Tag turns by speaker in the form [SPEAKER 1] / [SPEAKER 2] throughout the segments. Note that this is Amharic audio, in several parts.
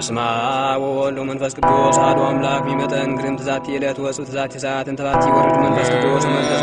[SPEAKER 1] በስመ አብ ወወልድ ወመንፈስ ቅዱስ አሐዱ አምላክ ቢመጠን ግርም ትዛቲ ዕለት ወጽእ ትዛቲ ሰዓት እንተባቲ ወርድ መንፈስ ቅዱስ መንፈስ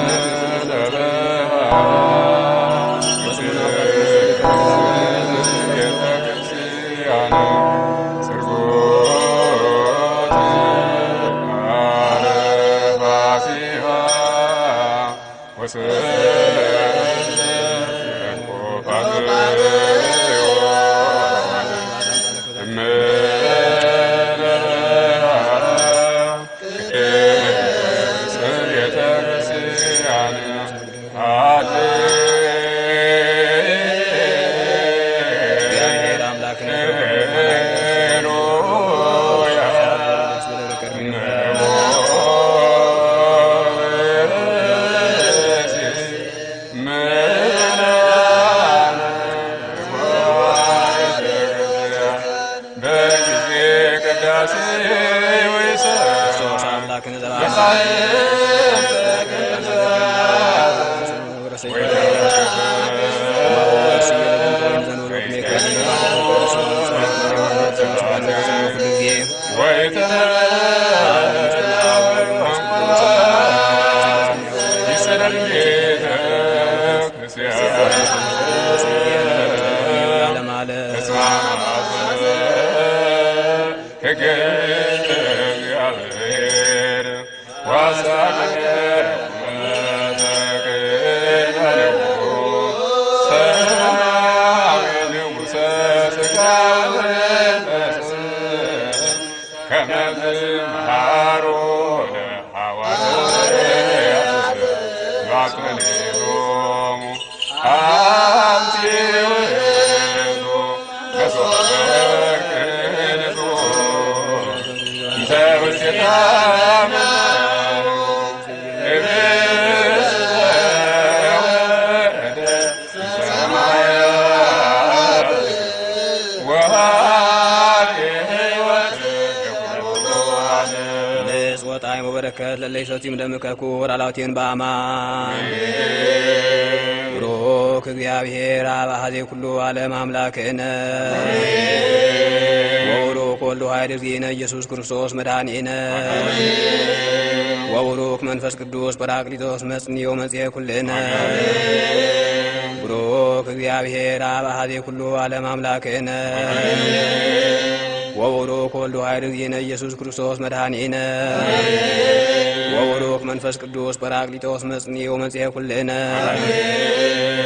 [SPEAKER 1] ለለይሰቲም ደምከኩር አላውቴን ባማን ሮክ እግዚአብሔር አብ አሐዜ ኩሉ ዓለም አምላክነ ወሩክ ወልዱ ኃይል እግዚእነ ኢየሱስ ክርስቶስ መድኃኒነ ወሩክ መንፈስ ቅዱስ ጰራቅሊጦስ መጽንዮ መጽሔ ኩልነ ሮክ እግዚአብሔር አብ አሐዜ ኩሉ ዓለም አምላክነ ወሩክ ወልዱ ኃይል እግዚእነ ኢየሱስ ክርስቶስ መድኃኒነ ወሩክ መንፈስ ቅዱስ ጰራቅሊጦስ መጽንዮ መጽሔ ኩልነ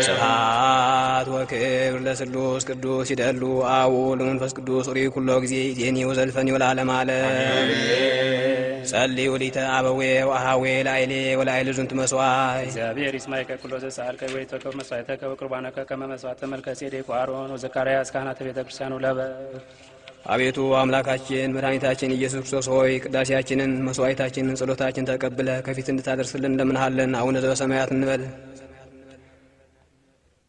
[SPEAKER 1] ስብሐት ወክብር ለስሉስ ቅዱስ ይደሉ አብ ወወልድ ወመንፈስ ቅዱስ ሪ ኩሎ ጊዜ ዜኒ ወዘልፈኒ ወለዓለመ ዓለም ጸልዩ ሊተ አበዌ ወአሃዌ ላይሌ ወላይል ዝንቱ መስዋዕት
[SPEAKER 2] እግዚአብሔር ይስማይ ከኩሎ ዘሳልከ ወይ ተከብ መስዋዕተከ ወቁርባነከ ከመ መስዋዕተ መልከ ጼዴቅ ወአሮን ወዘካርያስ ካህናተ ቤተ ክርስቲያኑ ለበ
[SPEAKER 1] አቤቱ አምላካችን መድኃኒታችን ኢየሱስ ክርስቶስ ሆይ ቅዳሴያችንን መስዋዕታችንን ጸሎታችንን ተቀብለ ከፊት እንድታደርስልን እንደምንሃለን። አቡነ ዘበሰማያት እንበል።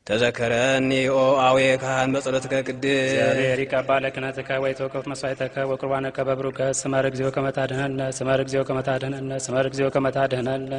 [SPEAKER 1] ተዘከረኒ ኦ አዌ ካህን በጸሎትከ ቅድስ
[SPEAKER 2] እግዚአብሔር ይቀባለ ክህነትከ ወይ ተወከፍ መስዋዕተከ ወቁርባነከ በብሩከ ስመር እግዚኦ ከመታድኅነነ ስመር እግዚኦ ከመታድኅነነ ስመር እግዚኦ ከመታድኅነነ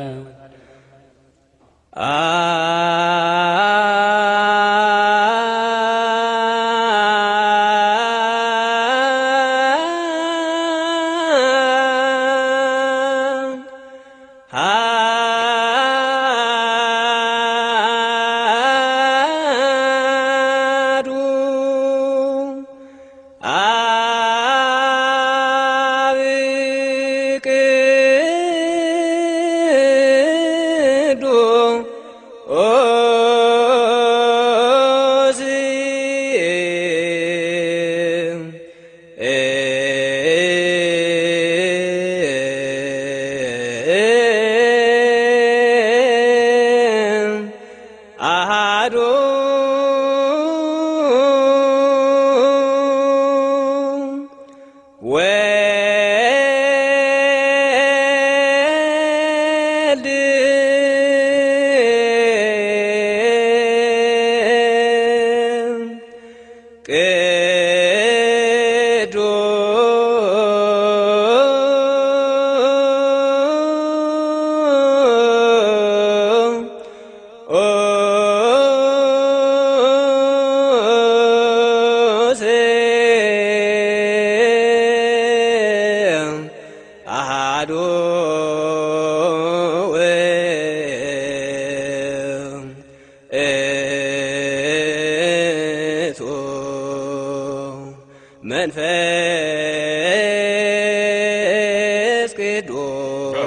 [SPEAKER 1] መንፈስ ቅዱስ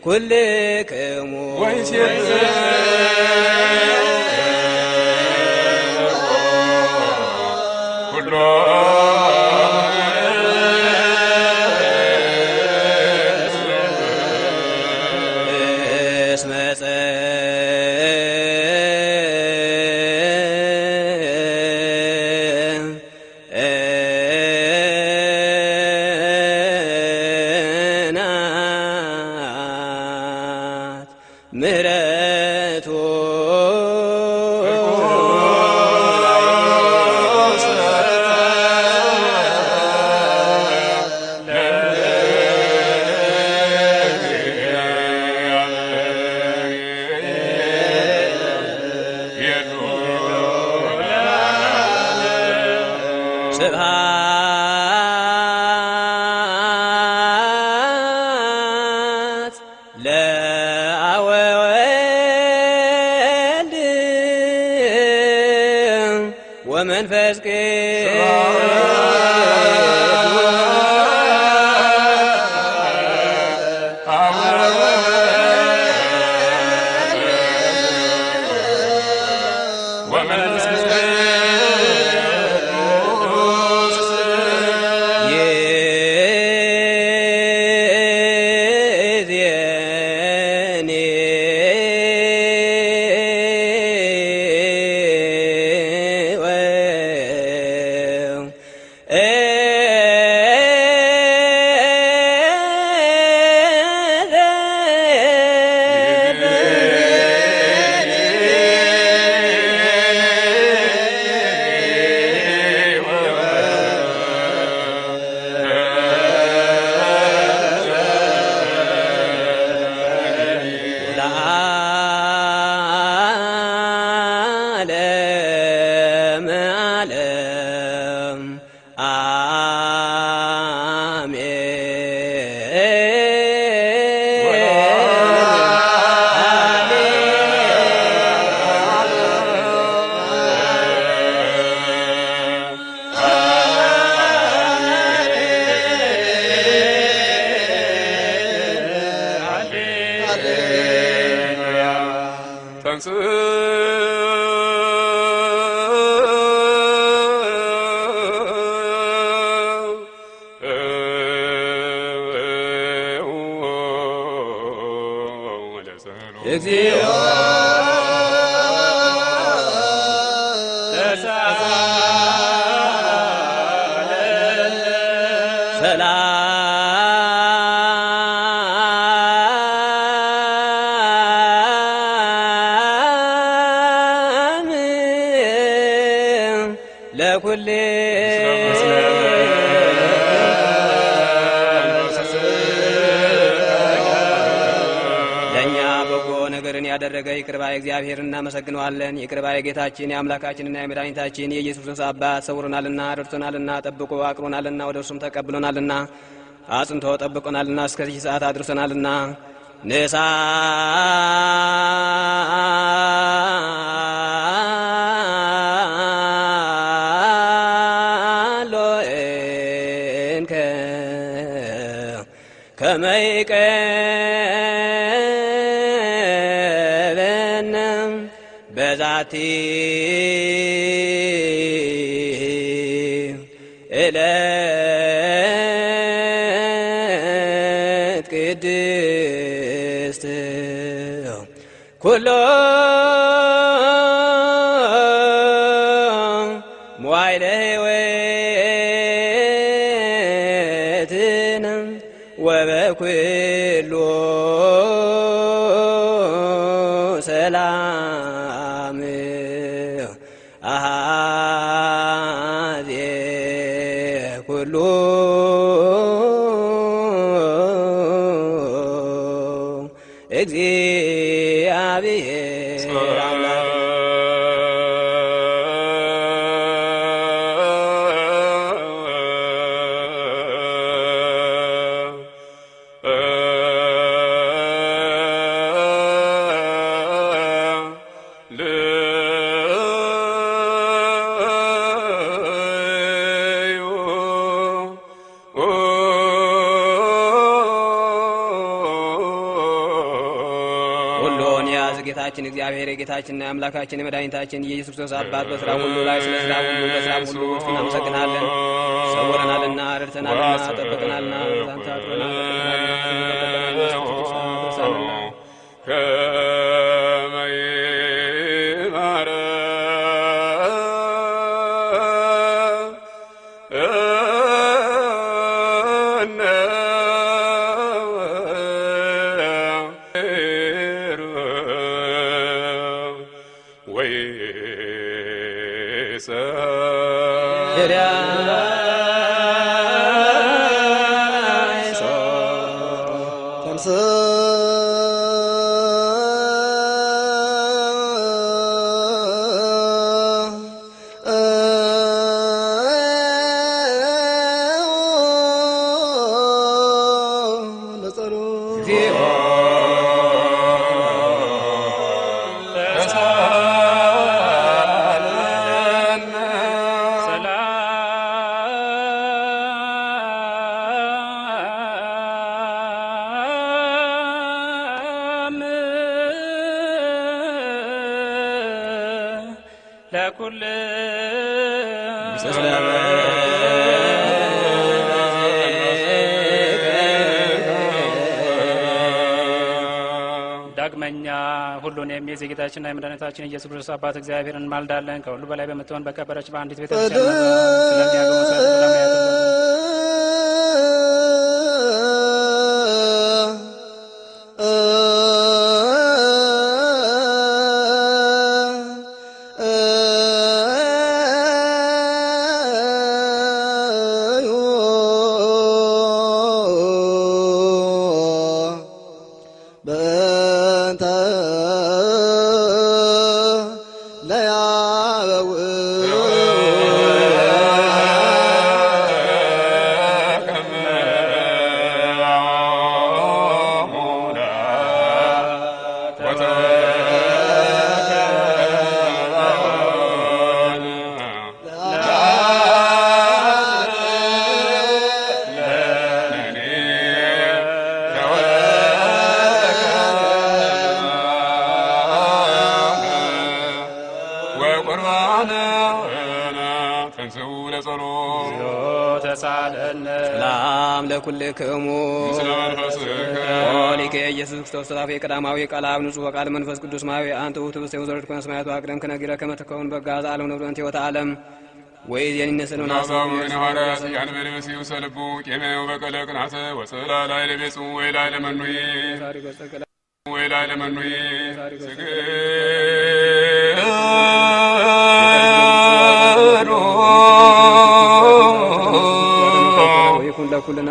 [SPEAKER 1] ኩልክሙ ምህረቱ ስብሐት ለአብ ወወልድ ወመንፈስ ለዓለመ ዓለም እግዚኦ ሰላም ለኩል ለእኛ በጎ ነገርን ያደረገ ይቅር ባይ እግዚአብሔር እናመሰግነዋለን። ይቅር ባይ ጌታችን የአምላካችንና የመድኃኒታችን የኢየሱስ ክርስቶስ አባት ሰውሮናልና፣ ረድቶናልና፣ ጠብቆ አቅሮናልና፣ ወደ እርሱም ተቀብሎናልና፣ አጽንቶ ጠብቆናልና፣ እስከዚህ ሰዓት አድርሶናልና ንሳ ሎእንከ ከመይቀበነ በዛቲ ዕለት ቅድስት ኩሎ ሞዓይለ ሕይወትነ ወበኩሉ ሰላም አሃዜ ኩሉ እግዚአብሔር አምላክ ጌታችን እግዚአብሔር የጌታችንና የአምላካችን የመድኃኒታችን የኢየሱስ ክርስቶስ አባት በሥራ ሁሉ ላይ ስለ ሥራ ሁሉ በሥራ ሁሉ ውስጥ እናመሰግናለን። ሰውረናልና ረድተናልና ጠብቀናልና አንተ ዳግመኛ ሁሉን የሚይዝ የጌታችንና የመድኃኒታችን ኢየሱስ ክርስቶስ አባት እግዚአብሔርን እንማልዳለን። ከሁሉ በላይ በምትሆን በከበረች በአንዲት ቤተክርስቲያን ስለሚያገኙ ሰላም ለኩልክሙ ኦሊከ ኢየሱስ ክርስቶስ ተራፌ ቀዳማዊ ቃላብ ንጹሕ ወቃል መንፈስ ቅዱስ ማዊ አንተ ውእቱ ብእሴ ወዘርድ ኮነ ሰማያቱ አቅደም ከነጊረ ከመተከውን በጋዛ ዓለም ነብረንት ህይወት ዓለም ወይ የኒነሰነው ናሳው
[SPEAKER 3] ነሐራት ያንበለሲ ወሰልቡ ቄሜው በቀለቅናተ ወሰላ ላይ ለቤጹ ወይ ላይ ለመኑይ ወይ ላይ ለመኑይ ስግ
[SPEAKER 1] ኩልና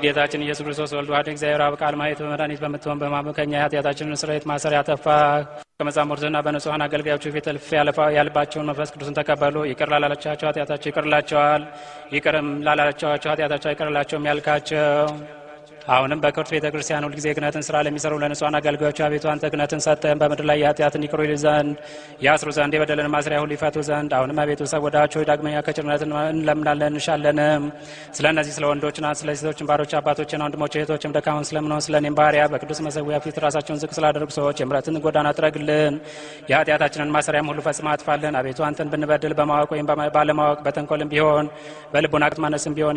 [SPEAKER 1] ጌታችን ኢየሱስ ክርስቶስ ወልድ ዋህድ እግዚአብሔር አብ ቃል ማየት በመድኃኒት በምትሆን በማመከኛ ኃጢአታችንን ስርየት ማሰር ያጠፋ ከመዛሙርትና በንጹሐን አገልጋዮቹ ፊት እልፍ ያለባቸውን መንፈስ ቅዱስን ተቀበሉ። ይቅር ላላላቸው ኃጢአታቸው ይቅርላቸዋል፣ ይቅርም ላላላቸው ኃጢአታቸው አይቅርላቸውም ያልካቸው
[SPEAKER 2] አሁንም በክርት ቤተክርስቲያን ሁልጊዜ ክህነትን ስራ ለሚሰሩ ለንጹሃን አገልጋዮች አቤቱ አንተ ክህነትን ሰጠን በምድር ላይ ኃጢአትን ይቅሩ ይል ዘንድ ያስሩ ዘንድ የበደልን ማሰሪያ ሁሉ ይፈቱ ዘንድ አሁንም አቤቱ ሰወዳቸው ዳግመኛ ከጭርነት እንለምናለን እንሻለንም ስለ እነዚህ ስለ ወንዶችና ስለ ሴቶች ባሮች አባቶችና ወንድሞች እህቶችም ደካማን ስለምንሆን ስለ እኔም ባሪያ በቅዱስ መሠዊያ ፊት ራሳቸውን ዝቅ ስላደረጉ ሰዎች የምሕረትን ጎዳና ጥረግልን የኃጢአታችንን ማሰሪያም ሁሉ ፈጽማ አጥፋልን አቤቱ አንተን ብንበድል በማወቅ ወይም ባለማወቅ በተንኮልም ቢሆን በልቡና ቅጥማነስም ቢሆን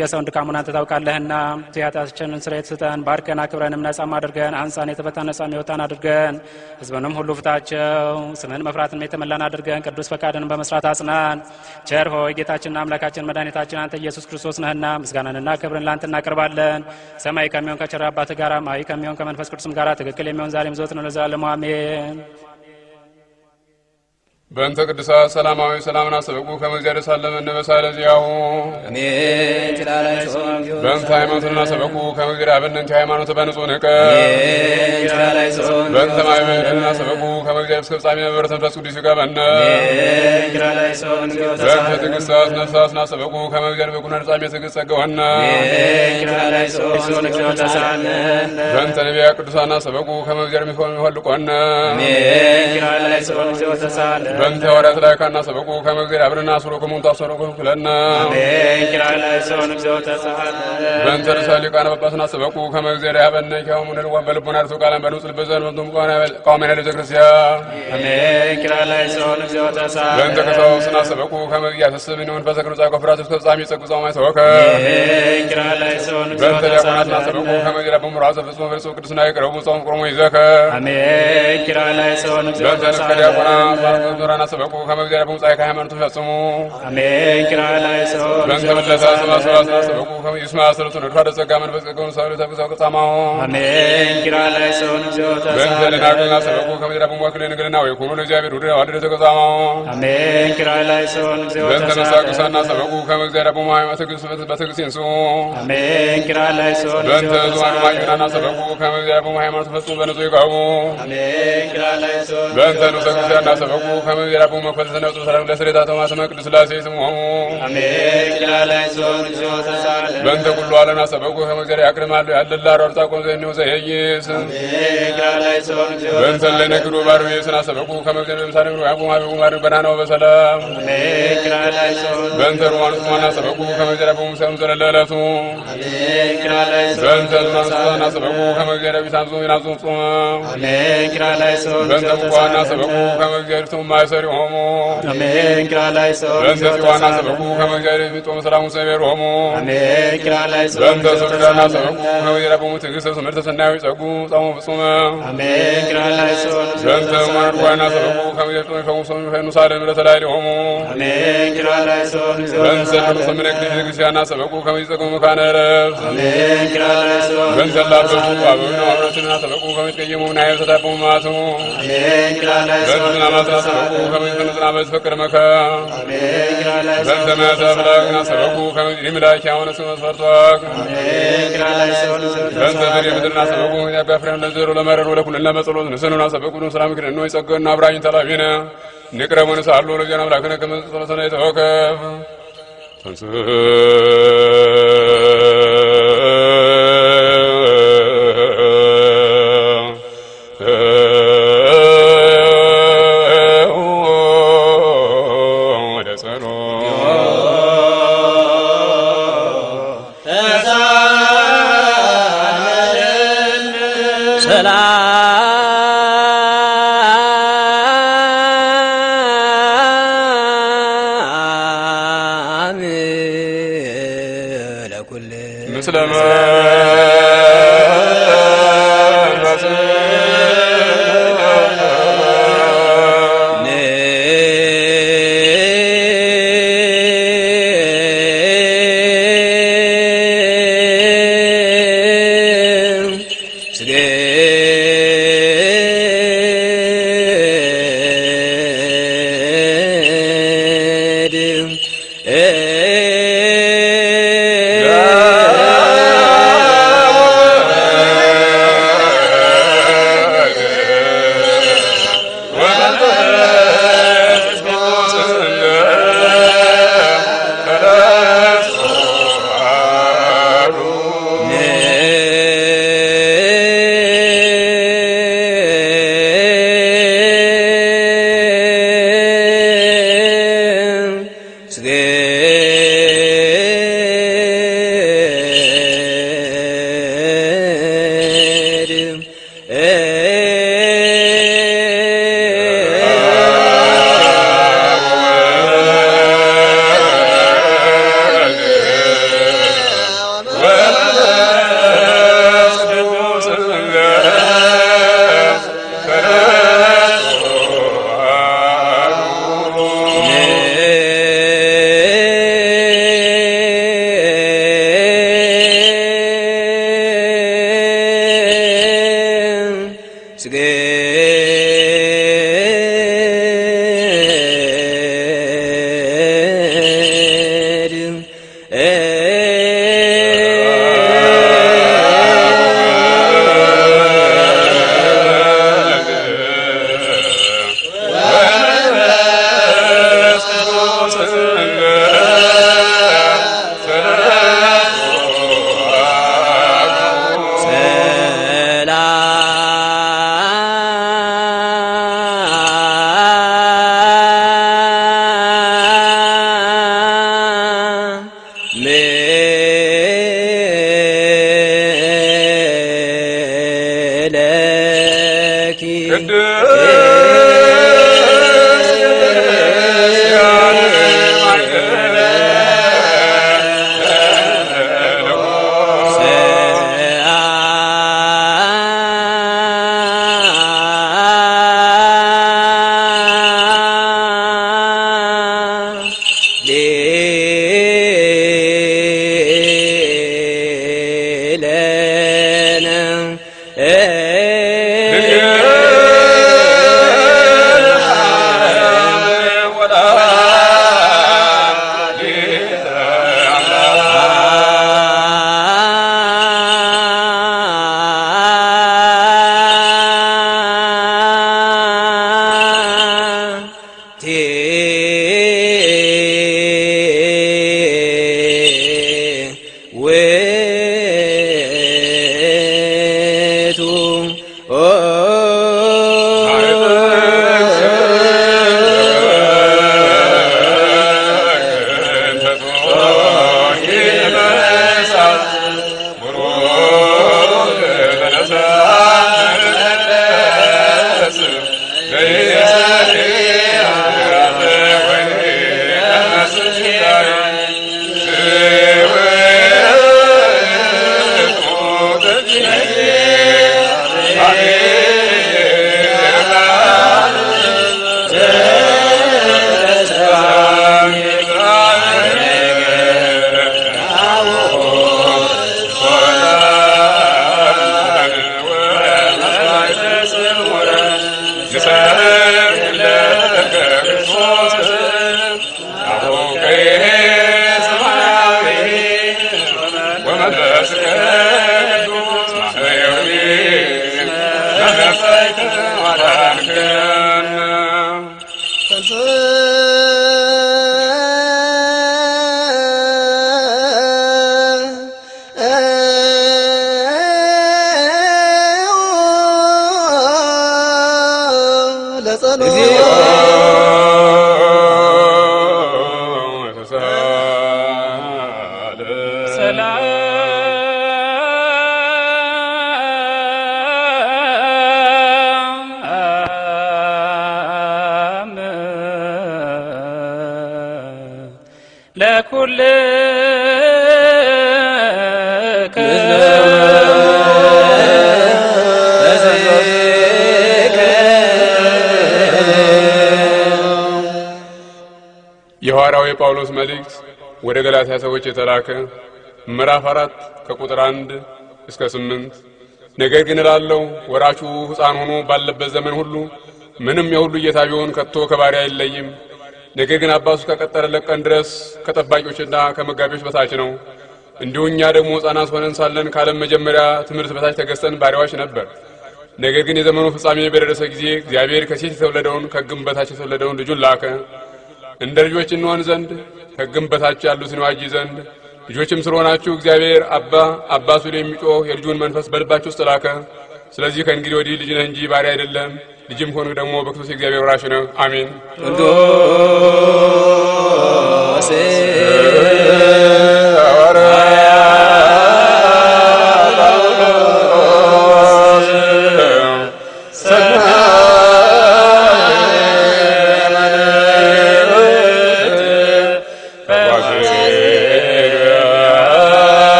[SPEAKER 2] የሰውን ድካሙን አንተ ታውቃለህና ኃጢአታችንን ስርየት ስጠን ባርከን አክብረንም ነጻም አድርገን አንሳን የተፈታን ነጻም የወጣን አድርገን ሕዝብንም ሁሉ ፍታቸው ስምህን መፍራትን የተመላን አድርገን ቅዱስ ፈቃድን በመስራት አጽናን ቸር ሆይ ጌታችንና አምላካችን መድኃኒታችን አንተ ኢየሱስ ክርስቶስ ነህና ምስጋናንና ክብርን ላንተ እናቀርባለን ሰማይ ከሚሆን ከቸር አባትህ ጋር ማይ ከሚሆን ከመንፈስ ቅዱስም ጋር ትክክል የሚሆን ዛሬም ዘወትርም ለዘላለሙ አሜን
[SPEAKER 3] በእንተ ቅዱሳት ሰላማዊ ሰላምና ሰበቁ ከመግዚአብሔር ሳለም እንበሳለ ዚያው
[SPEAKER 1] አሜን ትላለች
[SPEAKER 3] በእንተ ሃይማኖትና ሰበቁ ከመግዚአብሔር አብነን ሃይማኖት በንጹህ ንቀ
[SPEAKER 1] ትላለች
[SPEAKER 3] በእንተ ማይበልና ሰበቁ ከመግዚአብሔር እስከ ፍጻሜ ነበር ተንፈስ ቅዱስ ይገበነ
[SPEAKER 1] ትላለች
[SPEAKER 3] በእንተ ትዕግሥት ነፍሳትና ሰበቁ ከመግዚአብሔር በኩነ ነጻሜ ትዕግሥት ጸጋወነ
[SPEAKER 1] ትላለች
[SPEAKER 3] በእንተ ነቢያት ቅዱሳና ሰበቁ ከመግዚአብሔር የሚፈልቆነ
[SPEAKER 1] ትላለች
[SPEAKER 3] በእንተ ሐዋርያት ላይ ካና ሰበቁ ከመግዚአብሔር አብረና አስሮ ከሞንታ አስሮ ከለና በእንተ ርዕሰ ሊቃነ ጳጳሳት ሰበቁ ከመግዚአብሔር ያበነ ከሙን ልዋን በልቦና ርሱ ቃላን በንጹህ ልበዘን ወንቱም ቃውሜና ለቤተክርስቲያን በእንተ ቀሳውስትና ሰበቁ ከመግዚአብሔር ተስብን መንፈስ ቅዱስ አቆፍራት ፍጻሜ ጸጉጻው ማይተወከ በእንተ ዲያቆናትና ሰበቁ ከመግዚአብሔር በሙራዘ ፍጹም ፍጹም ቅዱስና ይቅረቡ ጾም ቆሞ ይዘከ በእንተ ዲያቆናት ዞራና ሰበቁ ከመግዚአብሔር በሙጻይ ከሃይማኖት ፈጽሙ በእንተ መለሳ ሰባሰባስና ሰበቁ ከመይስማ ሰለቱ ነድፋ ደጸጋ መንፈስ ቅዱስ ሰው ተብዛው ከጻማው በእንተ ለናገና ሰበቁ ከመግዚአብሔር በሙዋክለ ንግልና ወይ ኩኑ ለእግዚአብሔር ወደ አድረ ተቀጻማው በእንተ መሳቅሳና ሰበቁ ከመግዚአብሔር በሙሃይማኖት በትዕግሥት ይንሱ በእንተ ዙማን ማይናና ሰበቁ ከመግዚአብሔር በሙሃይማኖት ፈጽሙ በንጹህ ይቃቡ በእንተ ንሰክሳና ሰበቁ ከመግዚአብሔር በመክፈል ተነጡ ሰላም ለስሬታ ተማሰመ ቅዱስ ሥላሴ ስሙሆሙ በእንተ ኩሉ ዓለምና ሰበቁ ከመግዚአብሔር ያቅርማሉ ያለላ ሮርታ ቆንዘኒው ዘይይስ በእንተ ለነግሩ ባርዌስና ሰበቁ ከመግዚአብሔር ምሳሌ ነው ያቆማ በቁማር በናናው በሰላም በእንተ ሮማን ጾማና ሰበቁ ከመግዚአብሔር በሙሳም ዘለለለቱ በእንተ ዞናና ሰበቁ ከመግዚአብሔር ቢሳንዞ ይናዞ ጾም በእንተ ቋና ሰበቁ ከመግዚአብሔር ማይሰሪ ሆሞ በእንተ ጽዋና ሰበቁ ከመግዚአብሔር ቢጦም ሰላሙ ሰቤር ሆሞ በእንተ ሶዳና ሰበቁ ከመግዚአብሔር በሙ ትዕግሥት ትምህርተ ሰናዩ ጸጉ ጾሙ ፍጹም በእንተ ማርጓና ሰበቁ ከመግዚአብሔር ጾም ፈሙ ሰሙ ፈኑሳለ ምረተላይ ሆሞ በእንተ ሰምነክ ክርስቲያና ሰበቁ ከመግዚአብሔር ጸጉ መካነ ረፍ በእንተ ላበሱ አበውና አብረትና ሰበቁ ከመጥቀየሙ ናይል ተጣበሙ ማቱ በእንተ ናማስና ሰበቁ ከመግዚአብሔር ተናመስ ፍቅር መካ በእንተ ማሰብላና ሰበቁ ከመግዚአብሔር ምላክ ያወነ መስፈርቷክ በእንተ ምድርና ሰበቁ ያጋፍረን ለዘሩ ለመረሩ ለኩልና መጸሎት ንሰኑና ሰበቁ ሰላም ክነ ነው ይጸገና አብራኝ ተላቢነ ንቅረሙን ሳሉ ለጀና አምላክነ ከመጸሎተና ይተወከፍ የሐዋርያው የጳውሎስ መልእክት ወደ ገላትያ ሰዎች የተላከ ምዕራፍ 4 ከቁጥር 1 እስከ 8 ነገር ግን እላለሁ ወራቹ ሕፃን ሆኖ ባለበት ዘመን ሁሉ ምንም የሁሉ ጌታ ቢሆን ከቶ ከባሪያ አይለይም ነገር ግን አባቱ ከቀጠረለት ቀን ድረስ ከጠባቂዎችና ከመጋቢዎች በታች ነው እንዲሁ እኛ ደግሞ ሕፃናት ሆነን ሳለን ካለም መጀመሪያ ትምህርት በታች ተገዝተን ባሪያዎች ነበር ነገር ግን የዘመኑ ፍጻሜ በደረሰ ጊዜ እግዚአብሔር ከሴት የተወለደውን ከሕግም በታች የተወለደውን ልጁን ላከ እንደ ልጆች እንሆን ዘንድ ሕግም በታች ያሉትን ይዋጅ ዘንድ ልጆችም ስለሆናችሁ እግዚአብሔር አባቱ የሚጮህ የልጁን መንፈስ በልባችሁ ውስጥ ላከ ስለዚህ ከእንግዲህ ወዲህ ልጅ ነህ እንጂ ባሪያ አይደለም ልጅም ሆንክ ደግሞ በክርስቶስ የእግዚአብሔር ወራሽ ነህ አሜን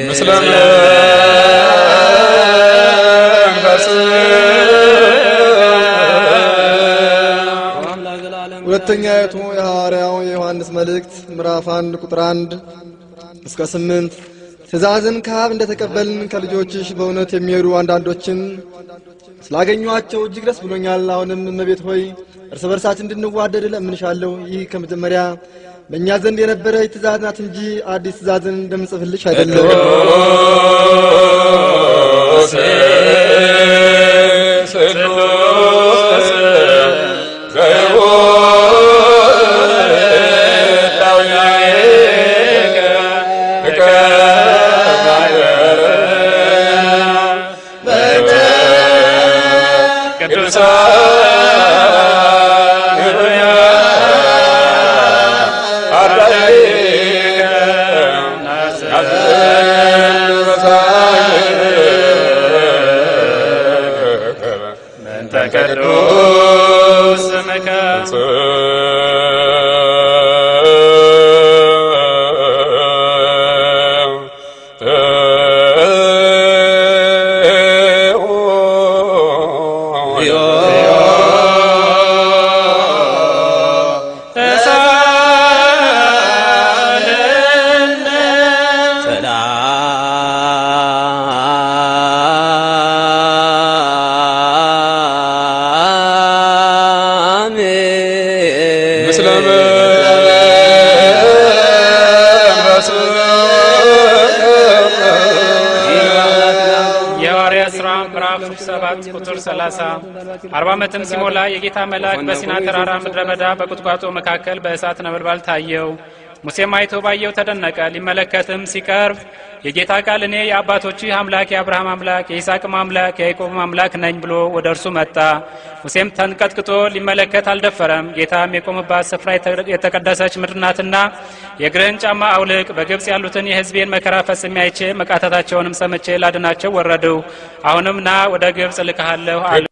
[SPEAKER 3] مسلم
[SPEAKER 4] ሁለተኛይቱ የሐዋርያው የዮሐንስ መልእክት ምዕራፍ 1 ቁጥር 1 እስከ 8 ትእዛዝን ከአብ እንደተቀበልን ከልጆችሽ በእውነት የሚሄዱ አንዳንዶችን ስላገኙአቸው እጅግ ደስ ብሎኛል። አሁንም እመቤት ሆይ እርስ በርሳችን እንድንዋደድ ለምንሻለሁ። ይህ ከመጀመሪያ በእኛ ዘንድ የነበረ ትእዛዝ ናት እንጂ አዲስ ትእዛዝን እንደምጽፍልሽ አይደለም።
[SPEAKER 2] ቁጥር 30 40 ዓመትም ሲሞላ የጌታ መልአክ በሲና ተራራ ምድረ በዳ በቁጥቋጦ መካከል በእሳት ነበልባል ታየው። ሙሴም አይቶ ባየው ተደነቀ። ሊመለከትም ሲቀርብ የጌታ ቃል እኔ የአባቶችህ አምላክ የአብርሃም አምላክ የይስሐቅም አምላክ የያዕቆብም አምላክ ነኝ ብሎ ወደ እርሱ መጣ። ሙሴም ተንቀጥቅጦ ሊመለከት አልደፈረም። ጌታም የቆመባት ስፍራ የተቀደሰች ምድር ናትና የእግርህን ጫማ አውልቅ፣ በግብጽ ያሉትን የሕዝቤን መከራ ፈጽሜ አይቼ መቃተታቸውንም ሰምቼ ላድናቸው ወረድሁ። አሁንም ና ወደ ግብጽ ልክሃለሁ አለው።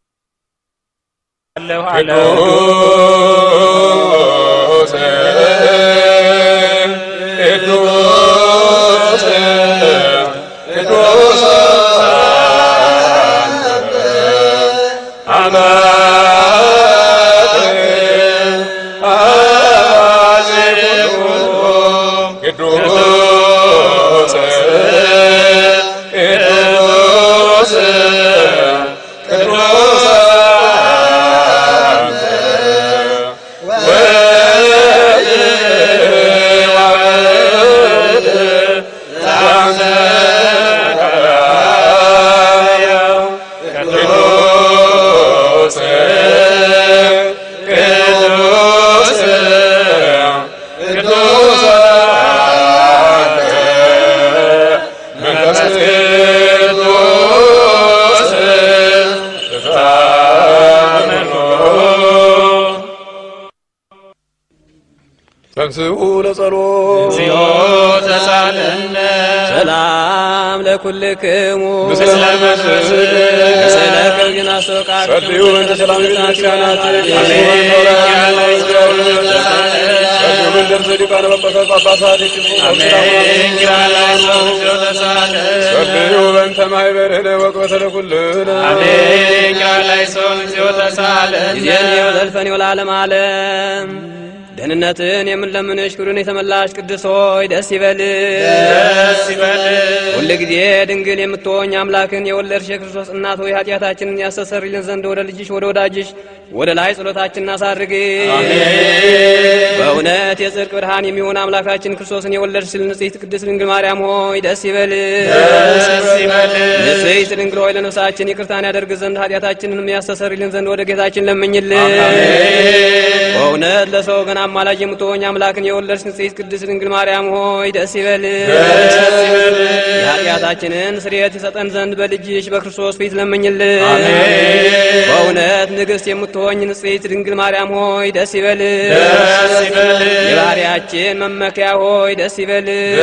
[SPEAKER 1] ሰላም ለኩልክሙ
[SPEAKER 3] ሰላም
[SPEAKER 1] ሰላም ጀናሶቃት
[SPEAKER 3] ሰላም ለክርስቲያናት
[SPEAKER 1] ደህንነትን የምንለምንሽ ክብርን የተመላሽ ቅድስት ሆይ ደስ ይበልሽ። ሁሉ ጊዜ ድንግል የምትሆኝ አምላክን የወለድሽ የክርስቶስ እናት ሆይ ኃጢአታችንን ያስተሰርይልን ዘንድ ወደ ልጅሽ ወደ ወዳጅሽ ወደ ላይ ጸሎታችንን አሳርጊ። በእውነት የጽድቅ ብርሃን የሚሆን አምላካችን ክርስቶስን የወለድሽ ንጽሕት ቅድስት ድንግል ማርያም ሆይ ደስ ይበልሽ። ንጽሕት ድንግል ሆይ ለነፍሳችን ይቅርታን ያደርግ ዘንድ ኃጢአታችንን ያስተሰርይልን ዘንድ ወደ ጌታችን ለምኝልን። በእውነት ለሰው ገና አማላጅ የምትሆኝ አምላክን የወለድሽ ንጽሕት ቅድስት ድንግል ማርያም ሆይ ደስ ይበልሽ። የኃጢአት የኃጢአታችንን ስርየት ይሰጠን ዘንድ በልጅሽ በክርስቶስ ፊት ለምኝልን። በእውነት ንግሥት የምትሆኝ ንጽሕት ድንግል ማርያም ሆይ ደስ ይበልሽ። የባሕርያችን መመኪያ ሆይ ደስ ይበልሽ።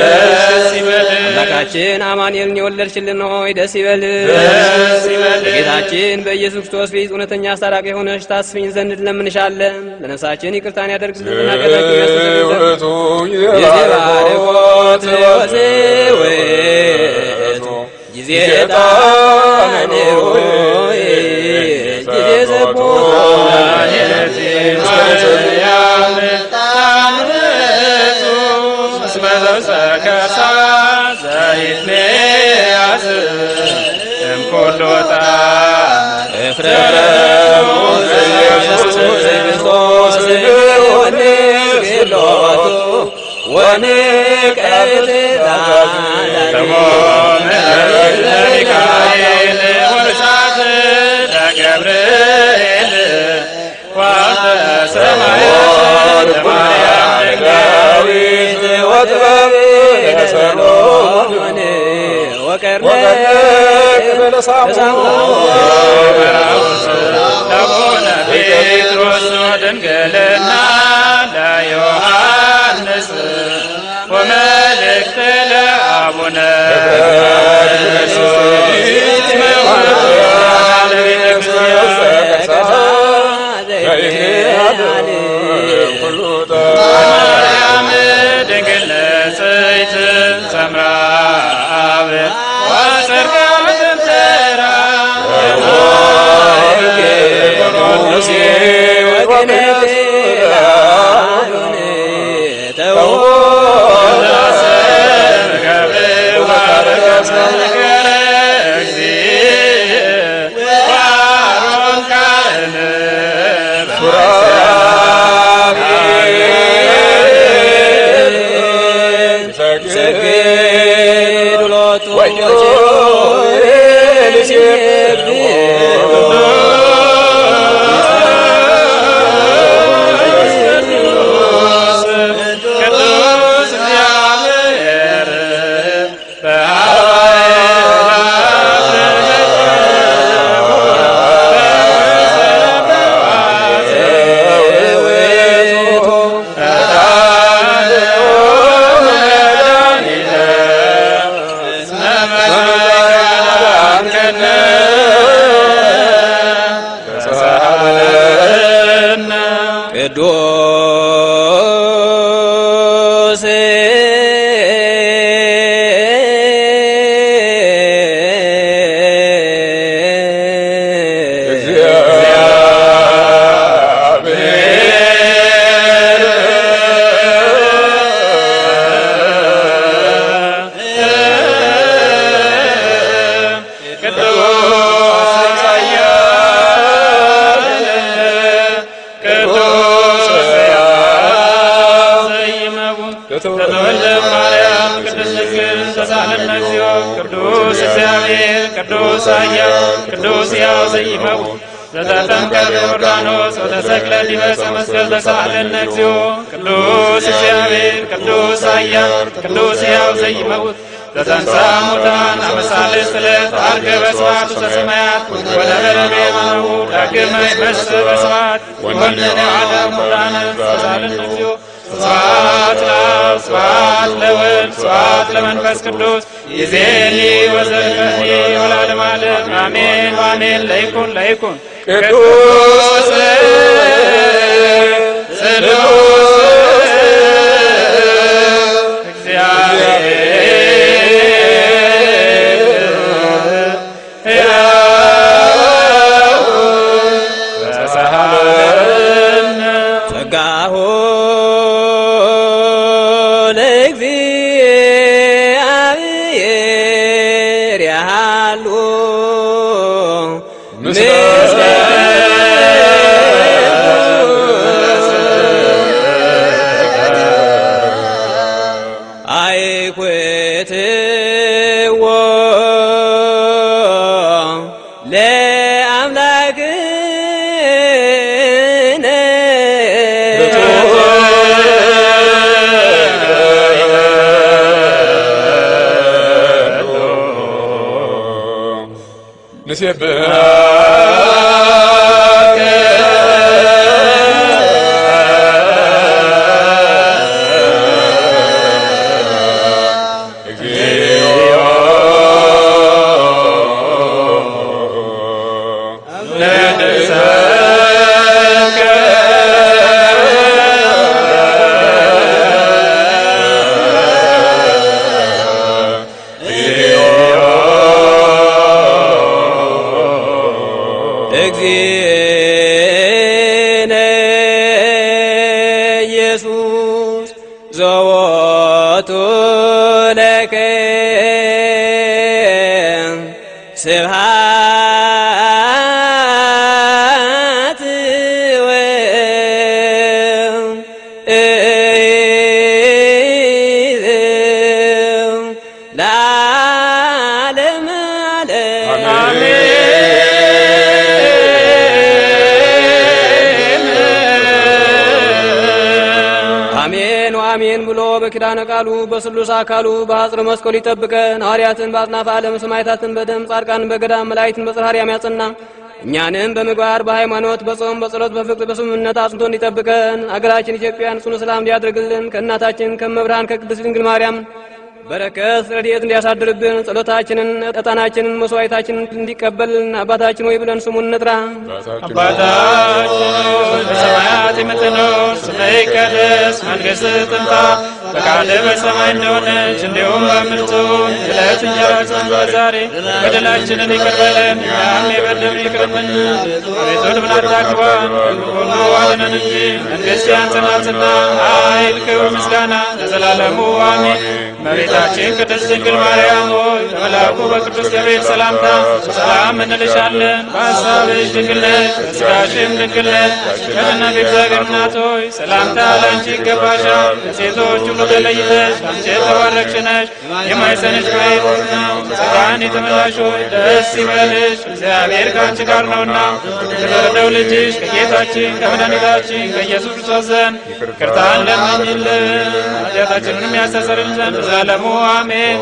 [SPEAKER 1] አምላካችን አማኑኤልን የወለድሽልን ሆይ ደስ ይበልሽ። በጌታችን በኢየሱስ ክርስቶስ ፊት እውነተኛ አስታራቂ የሆነሽ ታስፊኝ ዘንድ እንለምንሻለን። ለነፍሳችን ይቅርታን ያደርግልን ኃጢአታችንን ያስተሰርይ ዘንድ የባርኮት ወዘወቱ ጊዜ ጣኔው ጊዜ ዘቦ
[SPEAKER 5] ድንግልና ለዮሐንስ ወመልእክት ለአቡነ ማርያም ድንግል ንጽሕት ሰምራ አብ ወሰርጋ ምትምትራ ቅዱስ ያው ዘይመው ዘተጠምቀ በዮርዳኖስ ወተሰቅለ ዲበ ዕፀ መስቀል ተሳሃለነ እግዚኦ። ቅዱስ እግዚአብሔር ቅዱስ ኃያል ቅዱስ ያው ዘይመውት ዘተንሥአ እሙታን አመ ሣልስት ዕለት ዐርገ በስብሐት ውስተ ሰማያት ወነበረ በየማነሁ ዳግመ ይመጽእ በስብሐት ወይኰንን ዓለም ሙታነ ተሳሃለነ እግዚኦ። ስብሐት ለአብ ስብሐት ለወልድ ስብሐት ለመንፈስ ቅዱስ ይእዜኒ ወዘልፈኒ ወለዓለመ ዓለም አሜን ወአሜን። ለይኩን ለይኩን ቅዱስ ስሉስ እግዚአብሔር ሕያው ወሰሃለነ ጸጋሁ ለእግዚአብሔር ያሃሉ ምስለ
[SPEAKER 1] በኪዳነ ቃሉ በስሉስ አካሉ በአጽረ መስቀሉ ይጠብቀን። ሐዋርያትን በአጽናፈ ዓለም ሰማዕታትን በደም ጻድቃንን በገዳም መላእክትን በጽርሐ አርያም ያጽና። እኛንም በምግባር በሃይማኖት በጾም በጸሎት በፍቅር በስምምነት አጽንቶ እንዲጠብቀን። አገራችን ኢትዮጵያን ጽኑ ሰላም እንዲያደርግልን ከእናታችን ከመብርሃን ከቅድስት ድንግል ማርያም በረከት ረድኤት እንዲያሳድርብን ጸሎታችንን ዕጣናችንን መስዋዕታችንን እንዲቀበልን አባታችን ሆይ ብለን ስሙን እንጥራ።
[SPEAKER 5] አባታችን በሰማያት የምትኖር ስምህ ይቀደስ፣ መንግሥትህ ትምጣ፣ ፈቃድህ በሰማይ እንደሆነች እንዲሁም በምድር ትሁን። የዕለት እንጀራችንን ዛሬ በደላችንን ይቅር በለን እኛም የበደሉንን ይቅር እንደምንል። አቤቱ ወደ ፈተና አታግባን ከሁሉ አድነን እንጂ መንግሥት ያንተ ናትና፣ ኃይል፣ ክብር፣ ምስጋና ለዘላለሙ አሜን። እመቤታችን ቅድስት ድንግል ማርያም ሆይ በመልአኩ በቅዱስ ገብርኤል ሰላምታ ሰላም እንልሻለን። በሐሳብሽ ድንግል ነሽ፣ በሥጋሽም ድንግል ነሽ። ከአሸናፊ እግዚአብሔር እናት ሆይ ሰላምታ ለአንቺ ይገባሻል። ከሴቶች ሁሉ ተለይተሽ አንቺ የተባረክሽ ነሽ፣ የማኅፀንሽ ፍሬ ብሩክ ነው። ጸጋን የተመላሽ ሆይ ደስ ይበልሽ፣ እግዚአብሔር ከአንቺ ጋር ነውና ከተወደደው ልጅሽ ከጌታችን ከመድኃኒታችን ከኢየሱስ ክርስቶስ ዘንድ ይቅርታን ለምኝልን ኃጢአታችንንም ያስተሰርይልን ዘንድ ለዘላለሙ አሜን።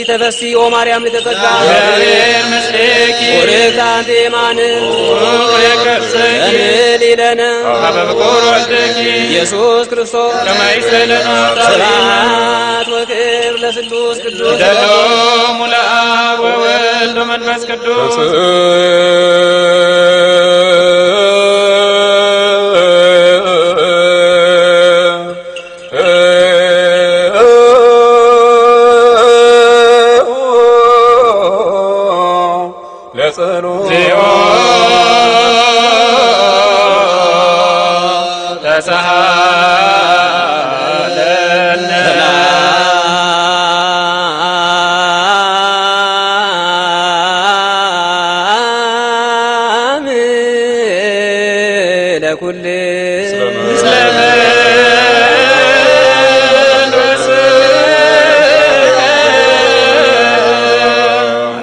[SPEAKER 1] ተፈስሒ ኦ ማርያም ልተጸጋ ወርክ አንቲ ማን ሊለነ ኢየሱስ ክርስቶስ ስብሐት ወክብር ለስሉስ ቅዱስ
[SPEAKER 5] ደሎሙ ለአብ ወወልድ ወመንፈስ ቅዱስ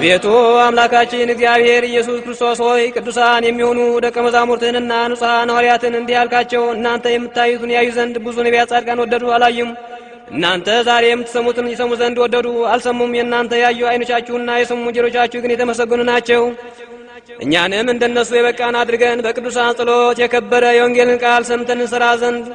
[SPEAKER 1] ቤቱ አምላካችን እግዚአብሔር ኢየሱስ ክርስቶስ ሆይ ቅዱሳን የሚሆኑ ደቀ መዛሙርትህንና ንጹሐን ሐዋርያትን እንዲህ አልካቸው፣ እናንተ የምታዩትን ያዩ ዘንድ ብዙ ነቢያት ጻድቃን ወደዱ አላዩም። እናንተ ዛሬ የምትሰሙትን ይሰሙ ዘንድ ወደዱ አልሰሙም። የእናንተ ያዩ ዓይኖቻችሁና የሰሙ ጆሮቻችሁ ግን የተመሰገኑ ናቸው። እኛንም እንደነሱ የበቃን አድርገን በቅዱሳን ጸሎት የከበረ የወንጌልን ቃል ሰምተን እንሰራ ዘንድ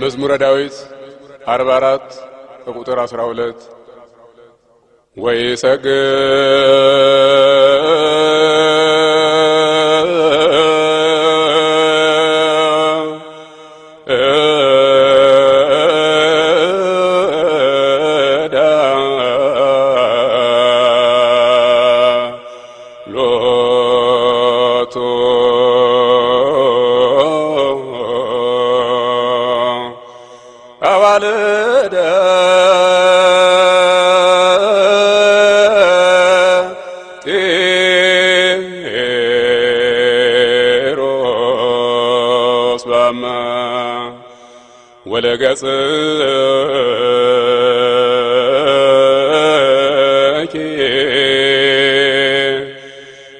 [SPEAKER 3] መዝሙረ ዳዊት 44 ቁጥር 12 ወይሰግድ ወለገጽኪ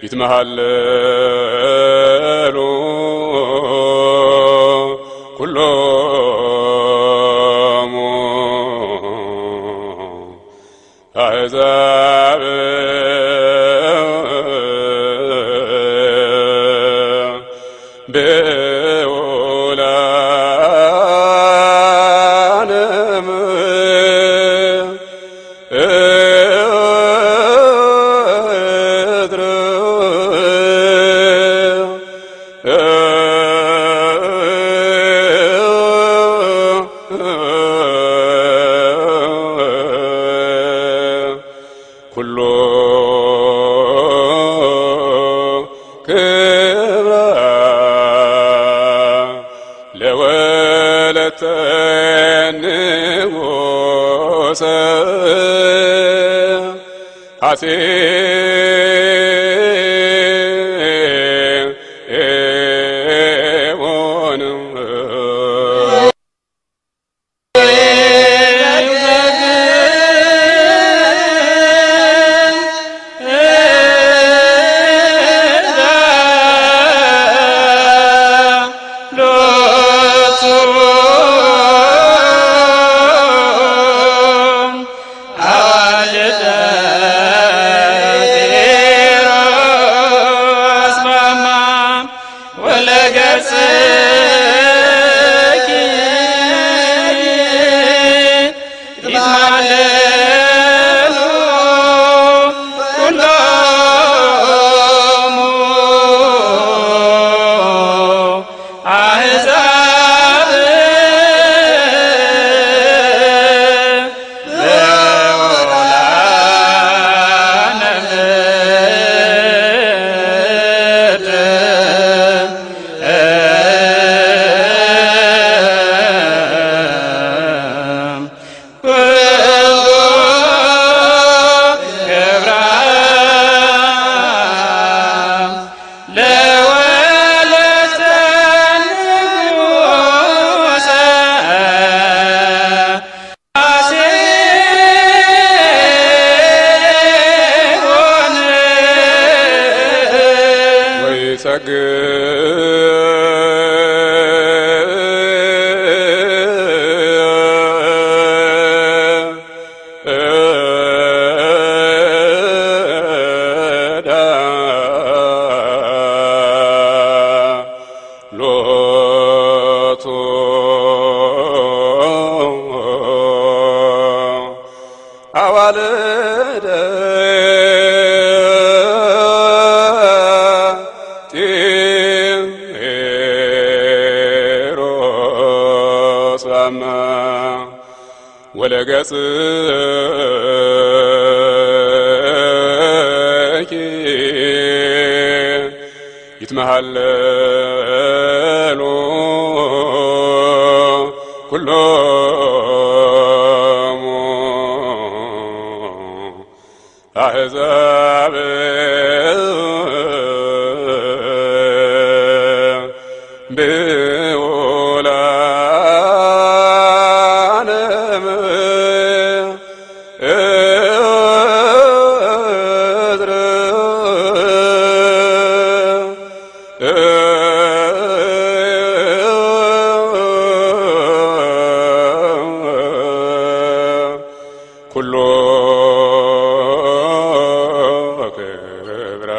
[SPEAKER 3] ይትመሃለሉ ኩሎሙ አሕዛብ ወለገጽኪ ይትመሃለሉ ኩሎሙ አሕዛብ ብዑላነ ክብራ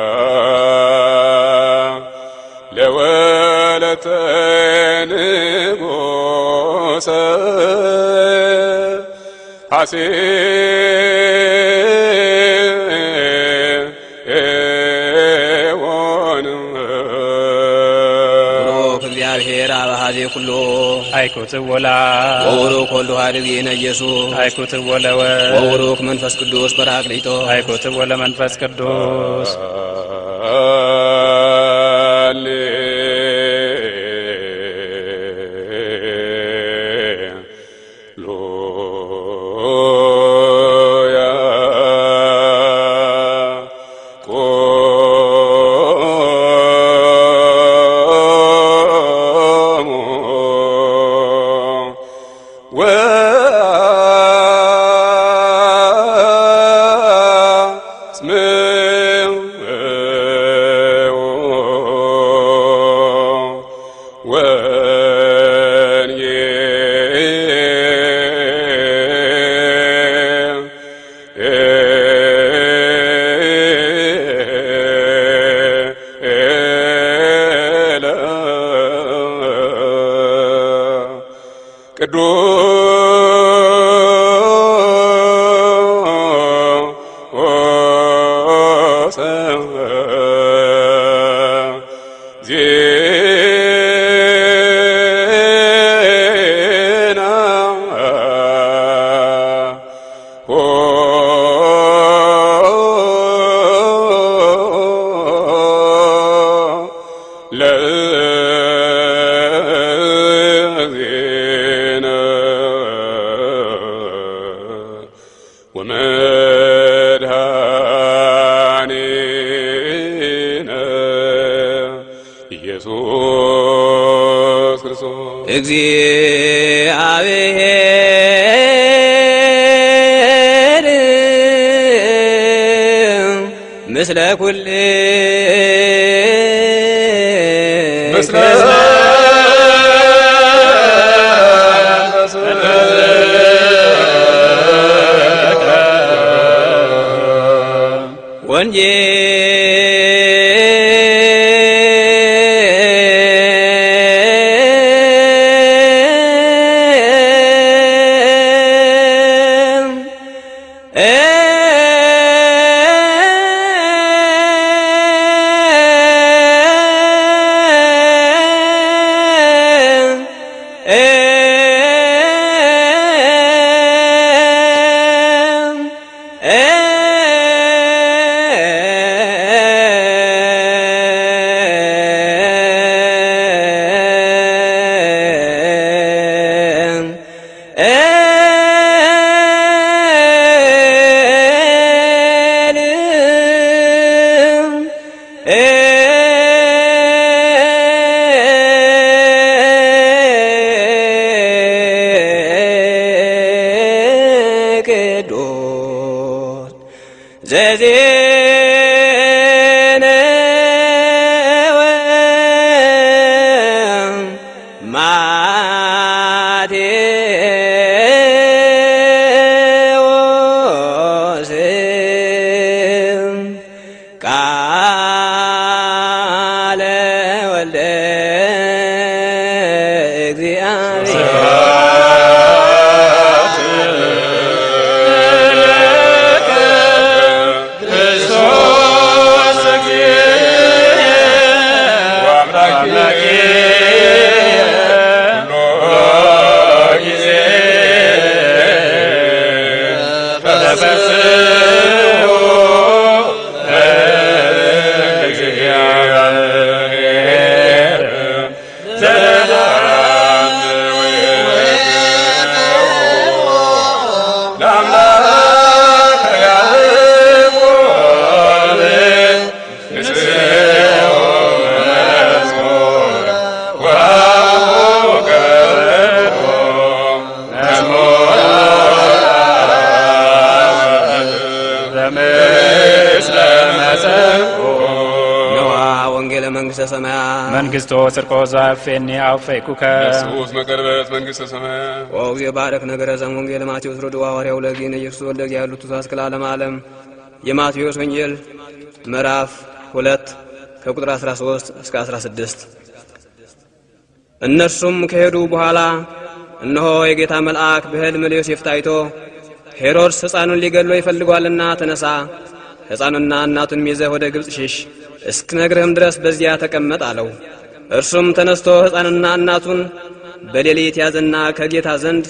[SPEAKER 3] ለወለተ ንጉሠ
[SPEAKER 1] እግዚአብሔር አባዜ ኩሎ
[SPEAKER 2] አይኩት ወላ
[SPEAKER 1] ወሩክ ወልድ ዋሕድ ጊዜነ ኢየሱስ
[SPEAKER 2] አይኩት ወለወ
[SPEAKER 1] ወሩክ መንፈስ ቅዱስ በራቅሊጦ
[SPEAKER 2] አይኩት ወለ መንፈስ ቅዱስ
[SPEAKER 1] እግዚአብሔር ምስለ ኩል
[SPEAKER 2] መንግስቶ ጽርቆ ዛፌኒ አውፈኩከ
[SPEAKER 3] ኢየሱስ መቀርበት መንግስተ ሰማያት
[SPEAKER 1] ወግዜ ባረክ ነገረ ዘወንጌል ማቴዎስ ሮድ ሐዋርያው ለጊነ ኢየሱስ ወልደ ያሉት ተሳስከለ ዓለም የማቴዎስ ወንጌል ምዕራፍ 2 ከቁጥር 13 እስከ 16 እነርሱም ከሄዱ በኋላ እነሆ የጌታ መልአክ በሕልም ለዮሴፍ ታይቶ ሄሮድስ ሕፃኑን ሊገድለው ይፈልጋልና ተነሳ ሕፃኑንና እናቱን ይዘህ ወደ ግብጽ ሽሽ እስክነግርህም ድረስ በዚያ ተቀመጥ አለው እርሱም ተነስቶ ሕፃኑንና እናቱን በሌሊት ያዘና ከጌታ ዘንድ